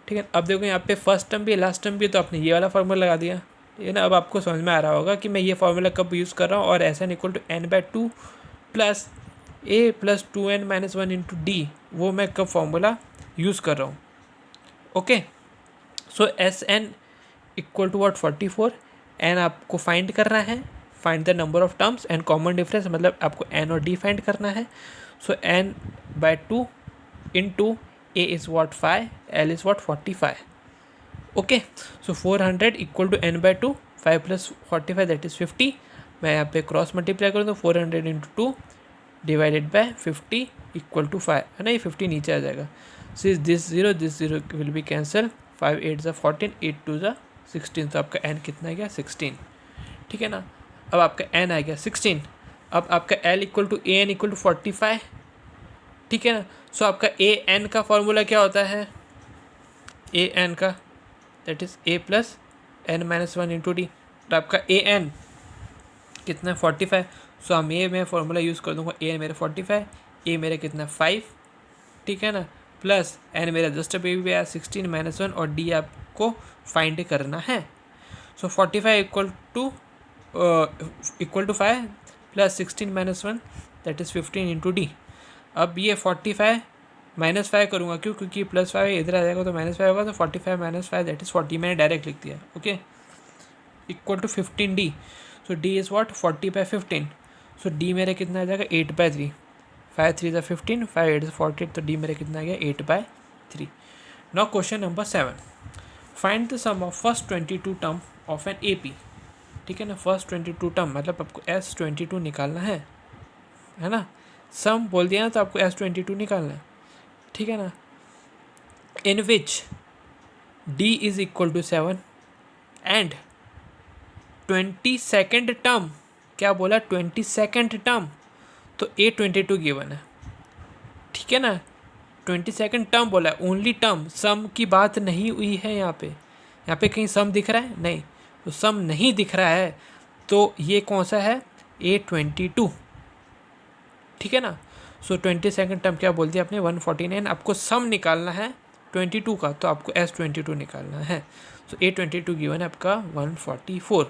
ठीक है। अब देखो यहाँ पे फर्स्ट टर्म भी है, लास्ट टर्म भी है, तो आपने ये वाला फार्मूला लगा दिया, ठीक है ना। अब आपको समझ में आ रहा होगा कि मैं ये फार्मूला कब यूज़ कर रहा हूँ, और S n = n/2 + a + 2n - 1 × d, वो मैं कब फार्मूला यूज़ कर रहा हूँ। Okay, so S n = what, 44, n आपको फाइंड करना है, find the number of terms and common difference, मतलब आपको एन और डी फाइंड करना है। सो n/2 × a is what, 5, l is what, 45। Okay, so 400 = n/2, 5 + 45 that is 50। मैं यहाँ पे क्रॉस मल्टीप्लाई करूँ तो 400 × 2 डिवाइडेड बाय 50 इक्वल टू 5, है ना, ये 50 नीचे आ जाएगा। Since this zero will be cancel, 5 8 ज़ा 14, 8 2 ज़ा 16, तो आपका n कितना आ गया 16, ठीक है ना। अब आपका n आ गया 16, अब आपका l equal to a n equal to 45, ठीक है ना। सो आपका ए एन का फॉर्मूला क्या होता है, ए एन का that is a plus N minus one into D, तो आपका ए एन कितना है 45। सो हम ये मैं फॉर्मूला यूज़ कर दूंगा, ए मेरे 45, ए मेरे कितना 5, ठीक है ना, प्लस एन मेरा जस्ट अभी भी आया 16 माइनस वन, और डी आपको फाइंड करना है। So 45 equal to 5 plus 16 minus one that is 15 into D. अब ये 45 माइनस 5 करूँगा, क्यों, क्योंकि प्लस 5 इधर आ जाएगा तो माइनस 5 होगा, तो 45 माइनस 5 दैट इज़ 40, मैंने डायरेक्ट लिख दिया, okay, equal to 15 D. So D is what 40/15, so D मेरे कितना आ जाएगा 8/3, 5 3 ज़ा 15, 5 8 ज़ा 48, तो डी मेरे कितना आ गया 8/3। Now question number 7, find the sum of first 22 term of N A P, ठीक है ना। फर्स्ट 22 टर्म मतलब आपको S22 निकालना है ना, सम बोल दिया ना तो आपको S22 निकालना है, ठीक है ना। In which D is equal to 7 and 22nd term, क्या बोला 22nd टर्म, तो A22 गिवन है, ठीक है ना। 22nd टर्म बोला है, ओनली टर्म, सम की बात नहीं हुई है यहाँ पे कहीं सम दिख रहा है नहीं, तो सम नहीं दिख रहा है, तो ये कौन सा है A22, ठीक है ना। सो 22nd टर्म क्या बोल दिया आपने 149, आपको सम निकालना है 22 का, तो आपको S22 निकालना है। सो A22 गिवन है आपका 144,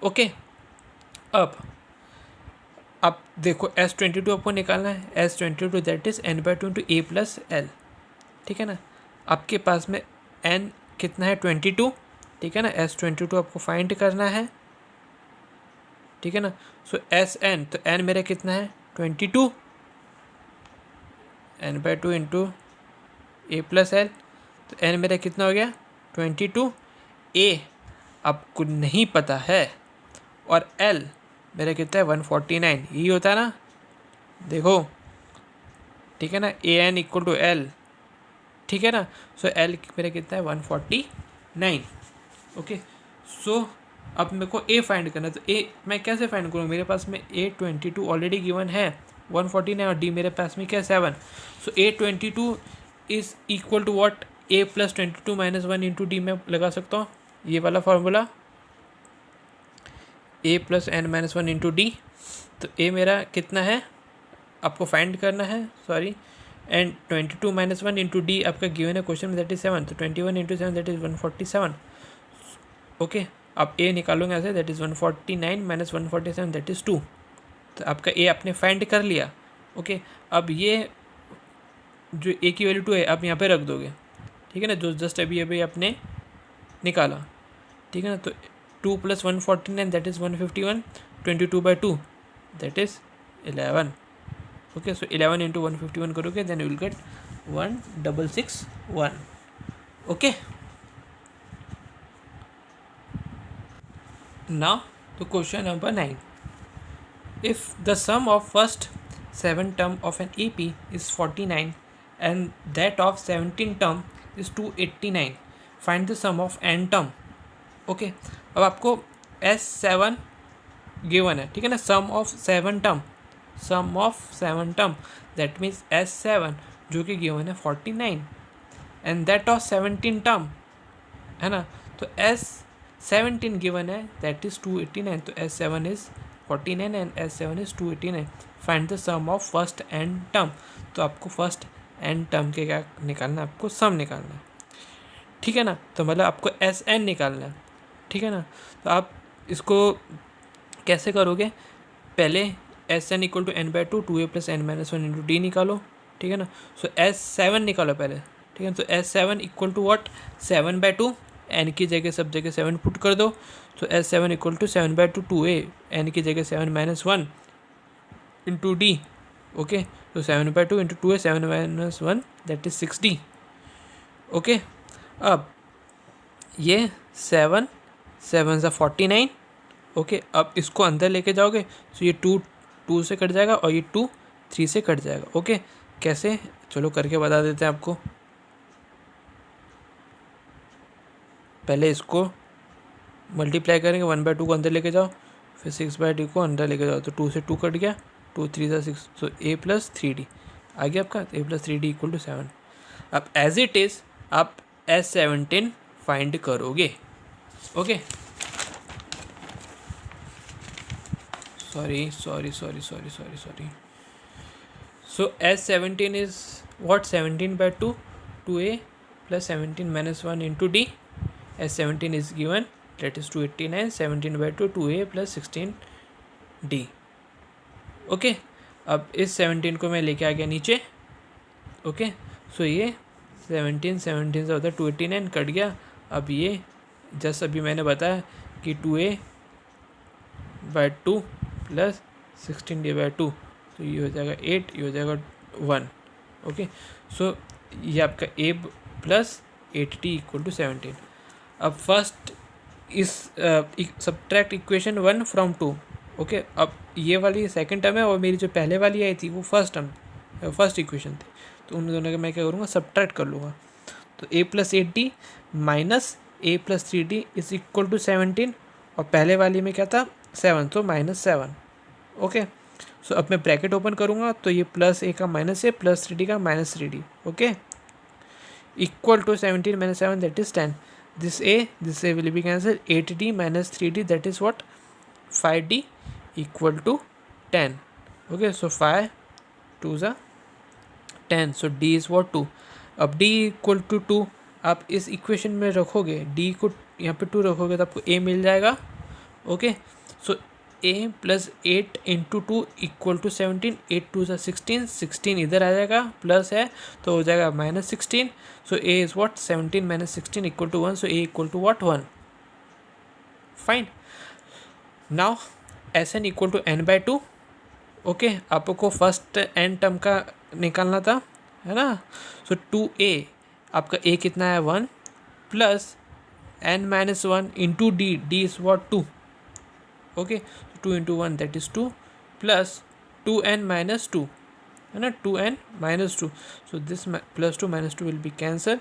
ओके। अब देखो S22 आपको निकालना है, S22 that is n/2 into A plus L, ठीक है ना। आपके पास में n कितना है 22, ठीक है ना, S22 आपको फाइंड करना है, ठीक है ना। सो Sn, तो n मेरा कितना है 22, n/2 into A plus L, तो n मेरा कितना हो गया 22, a आपको नहीं पता है, और l मेरा कितना है 149, यही होता है ना, देखो, ठीक है ना, ए एन इक्वल टू एल, ठीक है ना। सो एल मेरा कितना है 149, ओके। सो अब मेरे को ए फाइंड करना है, तो ए मैं कैसे फाइंड करूँ, मेरे पास में A22 ऑलरेडी गिवन है 149, और डी मेरे पास में क्या है 7। So A22 is equal to what, A plus 22 minus 1 into D में लगा सकता हूँ ये वाला formula, A plus N minus one into D. तो ए मेरा कितना है आपको फाइंड करना है, sorry, and 22 minus 1 into D आपका गिवन है क्वेश्चन में दैट इज़ 7, तो 21 इंटू 7 दैट इज़ 147, ओके। आप ए निकालोगे ऐसे, that is 149 minus 147 that is 2, तो आपका ए आपने फाइंड कर लिया, ओके। अब ये जो ए की वैल्यू 2 है आप यहाँ पे रख दोगे, ठीक है ना, जो जस्ट अभी आपने निकाला, ठीक है ना। तो 2 plus 149 that is 151, 22/2 that is 11, okay. So 11 into 151 करोगे then you will get 1661, okay. Now तो question number 9, if the sum of first 7 term of an AP is 49 and that of 17 term is 289, find the sum of n term, okay. अब आपको S7 given है, ठीक है ना, sum of 7 term that means S7 जो कि given है 49 and that of 17 term, है ना, तो S17 गिवन है दैट इज़ 289, तो S7 is 49 and S7 is 289, find the sum of first n term. तो आपको फर्स्ट n टर्म के क्या निकालना है, आपको सम निकालना है, ठीक है ना। तो मतलब आपको Sn निकालना है, ठीक है ना। तो आप इसको कैसे करोगे, पहले Sn equal to n/2 2a plus n minus 1 into D निकालो, ठीक है ना। सो S7 निकालो पहले, ठीक है। तो S7 equal to what 7/2, n की जगह सब जगह 7 पुट कर दो, तो S7 equal to 7/2 2a, n की जगह 7 माइनस 1 इंटू डी, ओके। तो 7/2 into 2a 7 minus 1 that is 6d, okay. अब ये 7 7 सा 49, ओके। अब इसको अंदर लेके जाओगे तो ये 2 2 से कट जाएगा और ये 2 3 से कट जाएगा। ओके, कैसे, चलो करके बता देते हैं आपको। पहले इसको मल्टीप्लाई करेंगे, 1/2 को अंदर लेके जाओ, फिर 6/2 को अंदर लेके जाओ, तो 2 से 2 कट गया, 2 3 6, तो a+3d आ गया आपका, a+3d = 7। अब एज इट इज़ आप S17 फाइंड करोगे। Okay, sorry. So S17 is what? 17/2, 2a plus 17 - 1 into d. S17 is given, that is 289, 17/2, 2a plus 16d. Okay, अब इस 17 को मैं लेके आ गया नीचे। ओके, सो ये 17 से होता है 289, कट गया। अब ये जस्ट अभी मैंने बताया कि 2a/2 प्लस 16d/2, तो ये हो जाएगा 8, ये हो जाएगा 1। ओके, सो ये आपका a प्लस 8d = 17। अब फर्स्ट इस सब्ट्रैक्ट इक्वेशन 1 फ्रॉम 2। ओके, अब ये वाली सेकंड टर्म है और मेरी जो पहले वाली आई थी वो फर्स्ट इक्वेशन थी, तो उन दोनों का मैं क्या करूँगा, सब्ट्रैक्ट कर लूँगा। तो a + 8d minus a + 3d = 17, और पहले वाली में क्या था, 7, तो -7। ओके, सो अब मैं ब्रैकेट ओपन करूँगा, तो ये +a का -a प्लस 3d का -3d। Okay, equal to 17 - 7, that is 10। this a will be cancelled, 8d - 3d, that is what, 5d = 10। okay, so 5 2s are 10, so d is what, 2। अब d = 2 आप इस equation में रखोगे, d को यहाँ पे 2 रखोगे तो आपको a मिल जाएगा। Okay, so a + 8 × 2 = 17, 8 2s are 16, 16 इधर आ जाएगा, प्लस है तो हो जाएगा -16। सो a is what, 17 - 16 = 1, so a = what, 1। Fine, now Sn = n/2। Okay, आपको फर्स्ट n टर्म का निकालना था, है ना। सो 2a, आपका a कितना है, 1, plus n - 1 × d is what, 2। Okay, 2 × 1 that is 2, plus 2n - 2, है ना, 2n - 2। So this +2 - 2 will be cancel.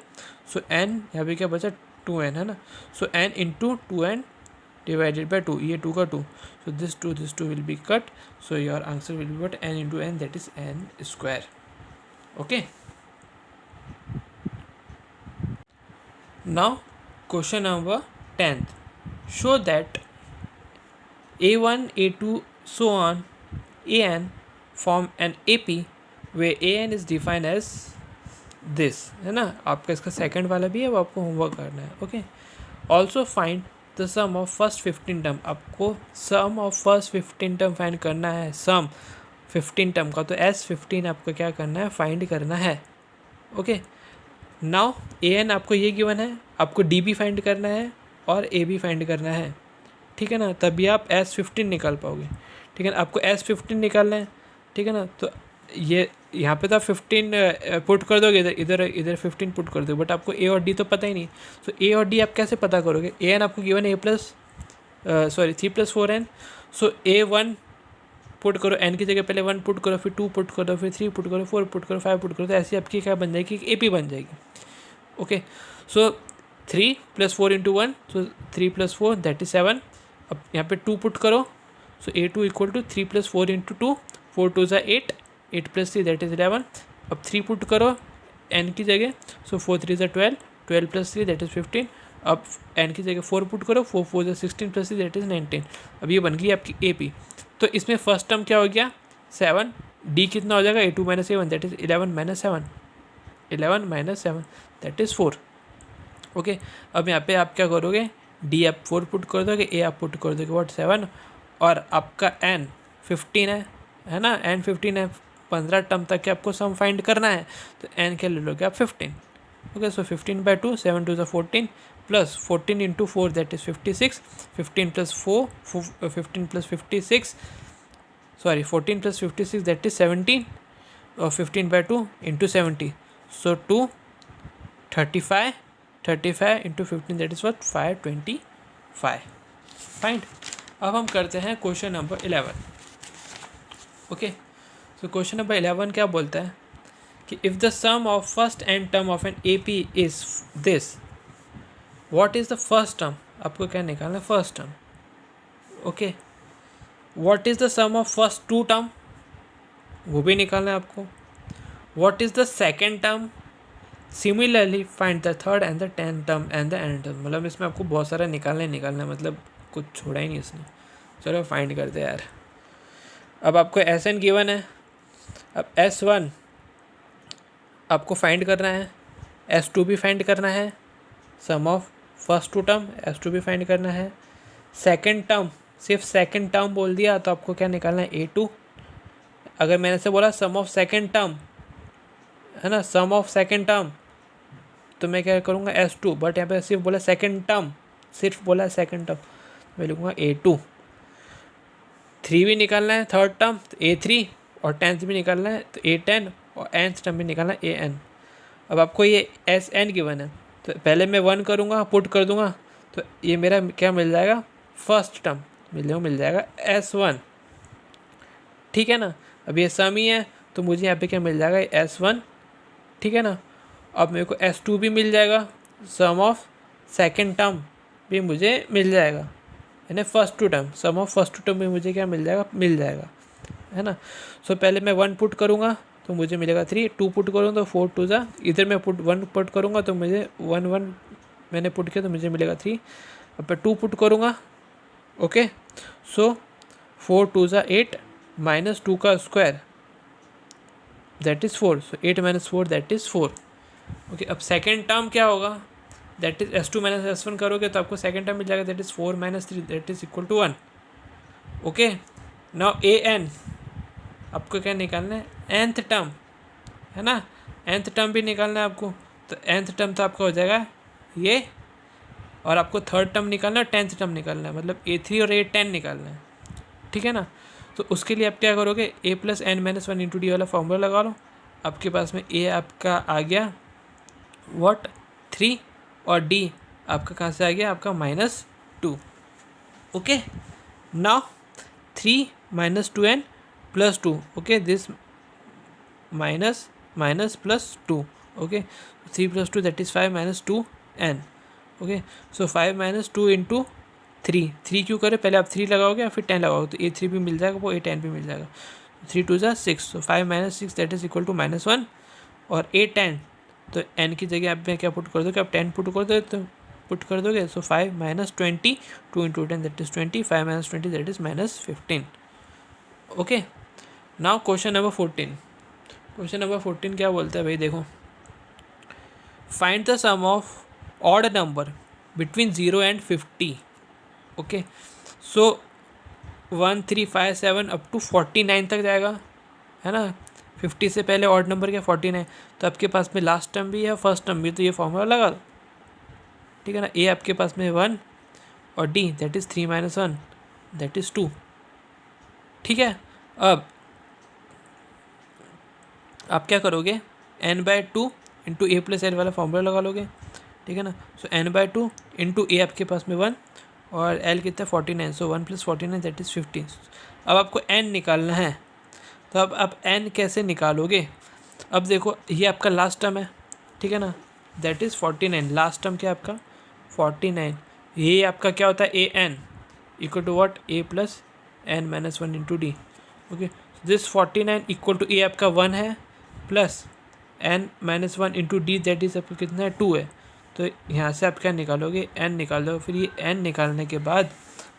So n यहाँ पे क्या बचा, 2n, है ना। सो n × 2n / 2, ये 2 का 2, so this 2 will be cut, so your answer will be what, n × n, that is n²। okay, now question number 10th, show that a1 a2 so on an form an AP where an is defined as this, है ना। आपका इसका second वाला भी है, वो आपको homework करना है। Okay, also find the sum of first 15 term, आपको sum of first 15 term find करना है, सम 15 टर्म का, तो S15 आपको क्या करना है, फाइंड करना है। ओके, नाउ an आपको ये गिवन है, आपको d भी फाइंड करना है और a भी फाइंड करना है, ठीक है ना, तभी आप S15 निकाल पाओगे। ठीक है ना, आपको S15 निकालना है, ठीक है ना। तो ये यहाँ पे तो आप 15 पुट कर दोगे, इधर 15 पुट कर दो, बट आपको a और d तो पता ही नहीं। तो a और d आप कैसे पता करोगे, an आपको गिवन है 3 + 4n, सो a1 पुट करो, n की जगह पहले 1 पुट करो, फिर 2 पुट करो, फिर 3 पुट करो, 4 पुट करो, 5 पुट करो, तो ऐसी आपकी क्या बन जाएगी, AP बन जाएगी। Okay, so 3 + 4 × 1, so 3 + 4 that is 7। अब यहाँ पे 2 पुट करो, सो a2 = 3 + 4 × 2, 4 2s are 8, 8 + 3 that is 11। अब 3 पुट करो n की जगह, सो 4 3s are 12, 12 + 3 दैट इज 15। अब n की जगह 4 पुट करो, 4 4s are 16 + 3 दैट इज 19। अब ये बन गई आपकी AP। तो इसमें फर्स्ट टर्म क्या हो गया, 7, d कितना हो जाएगा, a2 - a1 that is 11 - 7, 11 - 7 that is 4। Okay, अब यहाँ पे आप क्या करोगे, d आप 4 पुट कर दोगे, a आप पुट कर दोगे व्हाट 7, और आपका n 15 है ना, n 15 है, 15 टर्म तक के आपको सम फाइंड करना है, तो n क्या ले लोगे आप 15। Okay, so 15/2, 7 2s are 14, plus 14 × 4 that is 56, 15 + 4 15 + 56, sorry 14 + 56 that is 17, और 15/2 × 70, so 2 35 × 15 that is what 525। Find. अब हम करते हैं question number 11। Okay, so question number 11 क्या बोलता है कि if the sum of first and term of N A P is this, what is the first term, आपको क्या निकालना है, first term. Okay, what is the sum of first two term, वो भी निकालना है आपको। What is the second term, similarly find the third and the tenth term and the and term. मतलब इसमें आपको बहुत सारा निकालना है, मतलब कुछ छोड़ा ही नहीं इसने। चलो फाइंड करते हैं यार। अब आपको एस एन गिवन है, अब S1 आपको फाइंड करना है, S2 भी फाइंड करना है, sum of first two term S2 भी फाइंड करना है, सेकंड टर्म सिर्फ सेकंड टर्म बोल दिया तो आपको क्या निकालना है, A2। अगर मैंने से बोला सम ऑफ सेकंड टर्म है ना, सम ऑफ सेकंड टर्म, तो मैं क्या करूँगा S2, बट यहाँ पे सिर्फ बोला सेकंड टर्म, सिर्फ बोला सेकंड टर्म, मैं लिखूँगा A2। 3 भी निकालना है थर्ड टर्म तो A3, और 10th भी निकालना है तो A10, और nth टर्म भी निकालना है AN। अब आपको ये SN गिवन है, तो पहले मैं 1 करूँगा, पुट कर दूँगा, तो ये मेरा क्या मिल जाएगा, फर्स्ट टर्म मिल जाएगा S1। ठीक है ना, अब ये सम ही है तो मुझे यहाँ पे क्या मिल जाएगा, S1। ठीक है ना, अब मेरे को S2 भी मिल जाएगा, सम ऑफ सेकेंड टर्म भी मुझे मिल जाएगा, यानी first two term, sum of first two term भी मुझे क्या मिल जाएगा, है ना। सो पहले मैं 1 पुट करूँगा तो मुझे मिलेगा 3, 2 पुट करूँगा तो 4 2 जा, इधर मैं 1 पुट करूँगा तो मुझे 1 1 मैंने पुट किया तो मुझे मिलेगा 3। अब मैं 2 पुट करूँगा, ओके, सो 4 2 जा 8, माइनस 2 का square that is 4, so 8 minus 4 that is 4। Okay, अब सेकेंड टर्म क्या होगा, that is S2 minus S1 करोगे तो आपको सेकेंड टर्म मिल जाएगा, that is 4 minus 3 that is equal to 1। Okay, now AN आपको क्या निकालना है, nth टर्म, है ना, nth टर्म भी निकालना है आपको, तो nth टर्म तो आपका हो जाएगा ये, और आपको थर्ड टर्म निकालना है, 10th टर्म निकालना है, मतलब A3 और A10 निकालना है। ठीक है ना, तो उसके लिए आप क्या करोगे, A plus N minus 1 into D वाला फॉर्मूला लगा लो। आपके पास में A आपका आ गया व्हाट 3, और D आपका कहाँ से आ गया, आपका -2। Okay, now 3 minus 2n plus 2, okay, this minus plus 2, okay, 3 plus 2 that is 5 minus 2n। Okay, so 5 minus 2 into 3 क्यों करें, पहले आप 3 लगाओगे या फिर 10 लगाओगे तो A3 भी मिल जाएगा, वो A10 भी मिल जाएगा। 3 2 जा 6, so 5 minus 6 that is equal to -1, और A10 तो n की जगह आप क्या पुट कर दोगे, आप 10 पुट कर दोगे तो पुट कर दोगे, so 5 minus 20, 2 into 10 that is 20, 5 minus 20 that is -15। Okay, now question number 14। Question number 14 क्या बोलता है भाई, देखो, find the sum of odd number between 0 and 50। Okay, so 1 3 5 7 up to 49 तक जाएगा, है ना। 50 से पहले ऑड नंबर क्या 49, तो आपके पास में लास्ट टर्म भी है फर्स्ट टर्म भी, तो ये फॉर्मूला लगा दो। ठीक है ना, A आपके पास में 1 और D that is 3 minus 1 that is 2। ठीक है, अब आप क्या करोगे, n/2 into A plus L वाला फॉर्मूला लगा लोगे। ठीक है ना, सो n/2 इंटू A आपके पास में 1 और L कितना 49, सो 1 प्लस 49 दैट इज़ 50। अब आपको n निकालना है, तो अब आप n कैसे निकालोगे, अब देखो ये आपका लास्ट टर्म है, ठीक है ना, दैट इज़ 49, लास्ट टर्म क्या आपका 49, ये आपका क्या होता है an equal to what, A plus N minus 1 into D. Okay, this 49 equal to A आपका 1 है plus n minus 1 into D that is आपका कितना है 2 है। तो यहाँ से आप क्या निकालोगे, n निकाल दो, फिर ये n निकालने के बाद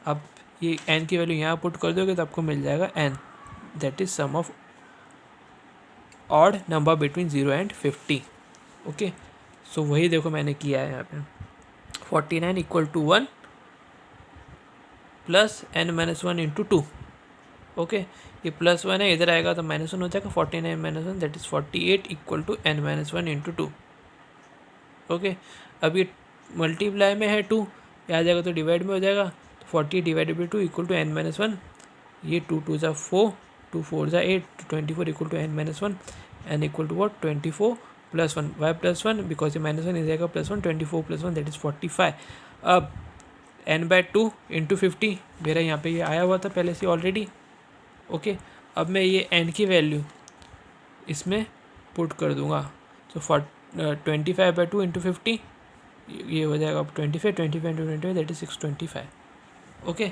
आप ये n की वैल्यू यहाँ पुट कर दोगे तो आपको मिल जाएगा n, that is sum of odd number between 0 and 50। Okay, so वही देखो मैंने किया है यहाँ पे, 49 equal to 1 plus n minus 1 into 2। Okay, ये प्लस 1 है, इधर आएगा तो -1 हो जाएगा, 49 minus 1 that is 48 equal to n minus 1 into 2। Okay, अब ये मल्टीप्लाई में है 2, ये आ जाएगा तो डिवाइड में हो जाएगा, तो 40 divided by 2 equal to n minus 1, ये 2 2 जा 4, 2 4 जा 8, 24 equal to n minus 1, n equal to what 24 plus 1, why plus 1 because ये -1 इस जाएगा +1, 24 प्लस 1 दैट इज़ 45। अब n/2 इंटू 50 मेरा यहाँ पे ये आया हुआ था पहले से ऑलरेडी। ओके, अब मैं ये n की वैल्यू इसमें पुट कर दूंगा, तो 25/2 इंटू 50 ये हो जाएगा 25 इंटू 25 दैट इज 625। ओके,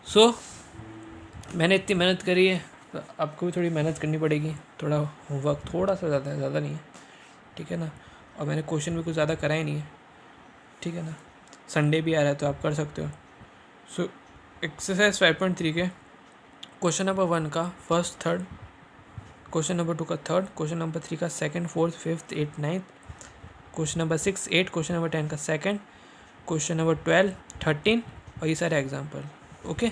सो मैंने इतनी मेहनत करी है, तो आपको भी थोड़ी मेहनत करनी पड़ेगी, थोड़ा होमवर्क थोड़ा सा ज़्यादा है, ज़्यादा नहीं है, ठीक है ना। और मैंने क्वेश्चन भी कुछ ज़्यादा करा ही नहीं है, ठीक है ना। संडे भी आ रहा है तो आप कर सकते हो। सो एक्सरसाइज 5.3 के क्वेश्चन नंबर 1 का फर्स्ट थर्ड, क्वेश्चन नंबर 2 का थर्ड, क्वेश्चन नंबर 3 का second, fourth, fifth, 8, 9, question number 6, 8, question number 10 का सेकंड, क्वेश्चन नंबर 12, 13 और ये सारे एग्जाम्पल। ओके,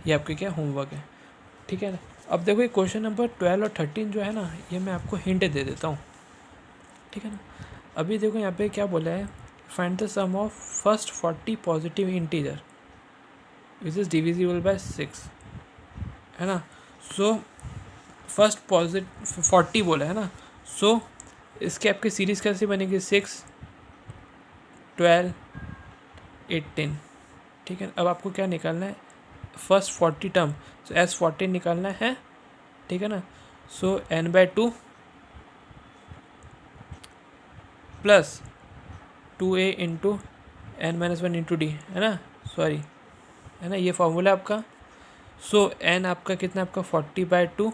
ये आपके क्या होमवर्क है, ठीक है ना। अब देखो ये क्वेश्चन नंबर 12 और 13 जो है ना, ये मैं आपको हिंट दे देता हूँ, ठीक है ना। अभी देखो यहाँ पे क्या बोला है, find the sum of first 40 positive integer which is divisible by 6, है ना। सो फर्स्ट पॉजिटिव 40 बोला है ना, सो इसके आपकी सीरीज़ कैसे बनेगी, 6, 12, 18, ठीक है। अब आपको क्या निकालना है, फर्स्ट 40 टर्म, सो S14 निकालना है, ठीक है ना। सो n/2 plus 2a into n-1 into d, है ना, सॉरी, है ना, ये फॉर्मूला आपका। सो n आपका कितना, आपका 40/2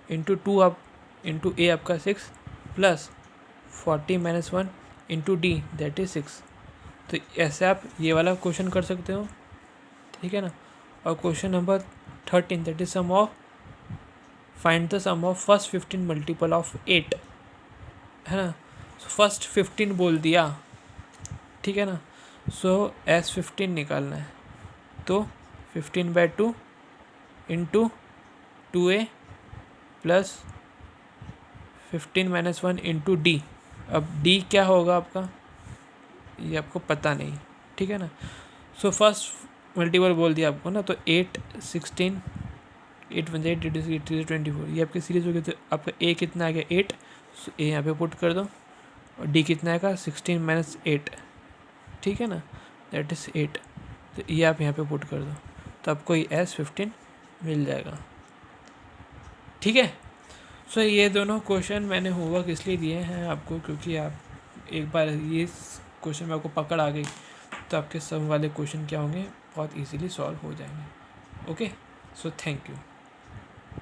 इंटू 2 आप इंटू a आपका 6 plus 40-1 into D that is 6। तो ऐसे आप ये वाला क्वेश्चन कर सकते हो, ठीक है ना। और question number 13 that is sum of find the sum of first 15 multiple of 8, है ना। फर्स्ट 15 बोल दिया, ठीक है ना। सो S15 निकालना है, तो 15/2 into 2a plus 15-1 into D. अब डी क्या होगा आपका, ये आपको पता नहीं, ठीक है ना। सो फर्स्ट मल्टीपल बोल दिया आपको ना, तो 8, 16, 8 1 8 8 24, ये आपकी सीरीज होगी। तो आपका ए कितना आ गया 8, सो ए यहाँ पे पुट कर दो, और डी कितना आएगा 16 - 8, ठीक है ना, दैट इज़ 8। तो ये आप यहाँ पे पुट कर दो, तो आपको ये S15 मिल जाएगा, ठीक है। सो ये दोनों क्वेश्चन मैंने होमवर्क इसलिए दिए हैं आपको, क्योंकि आप एक बार ये क्वेश्चन में आपको पकड़ आ गई, तो आपके सब वाले क्वेश्चन क्या होंगे, बहुत इजीली सॉल्व हो जाएंगे। Okay, so thank you.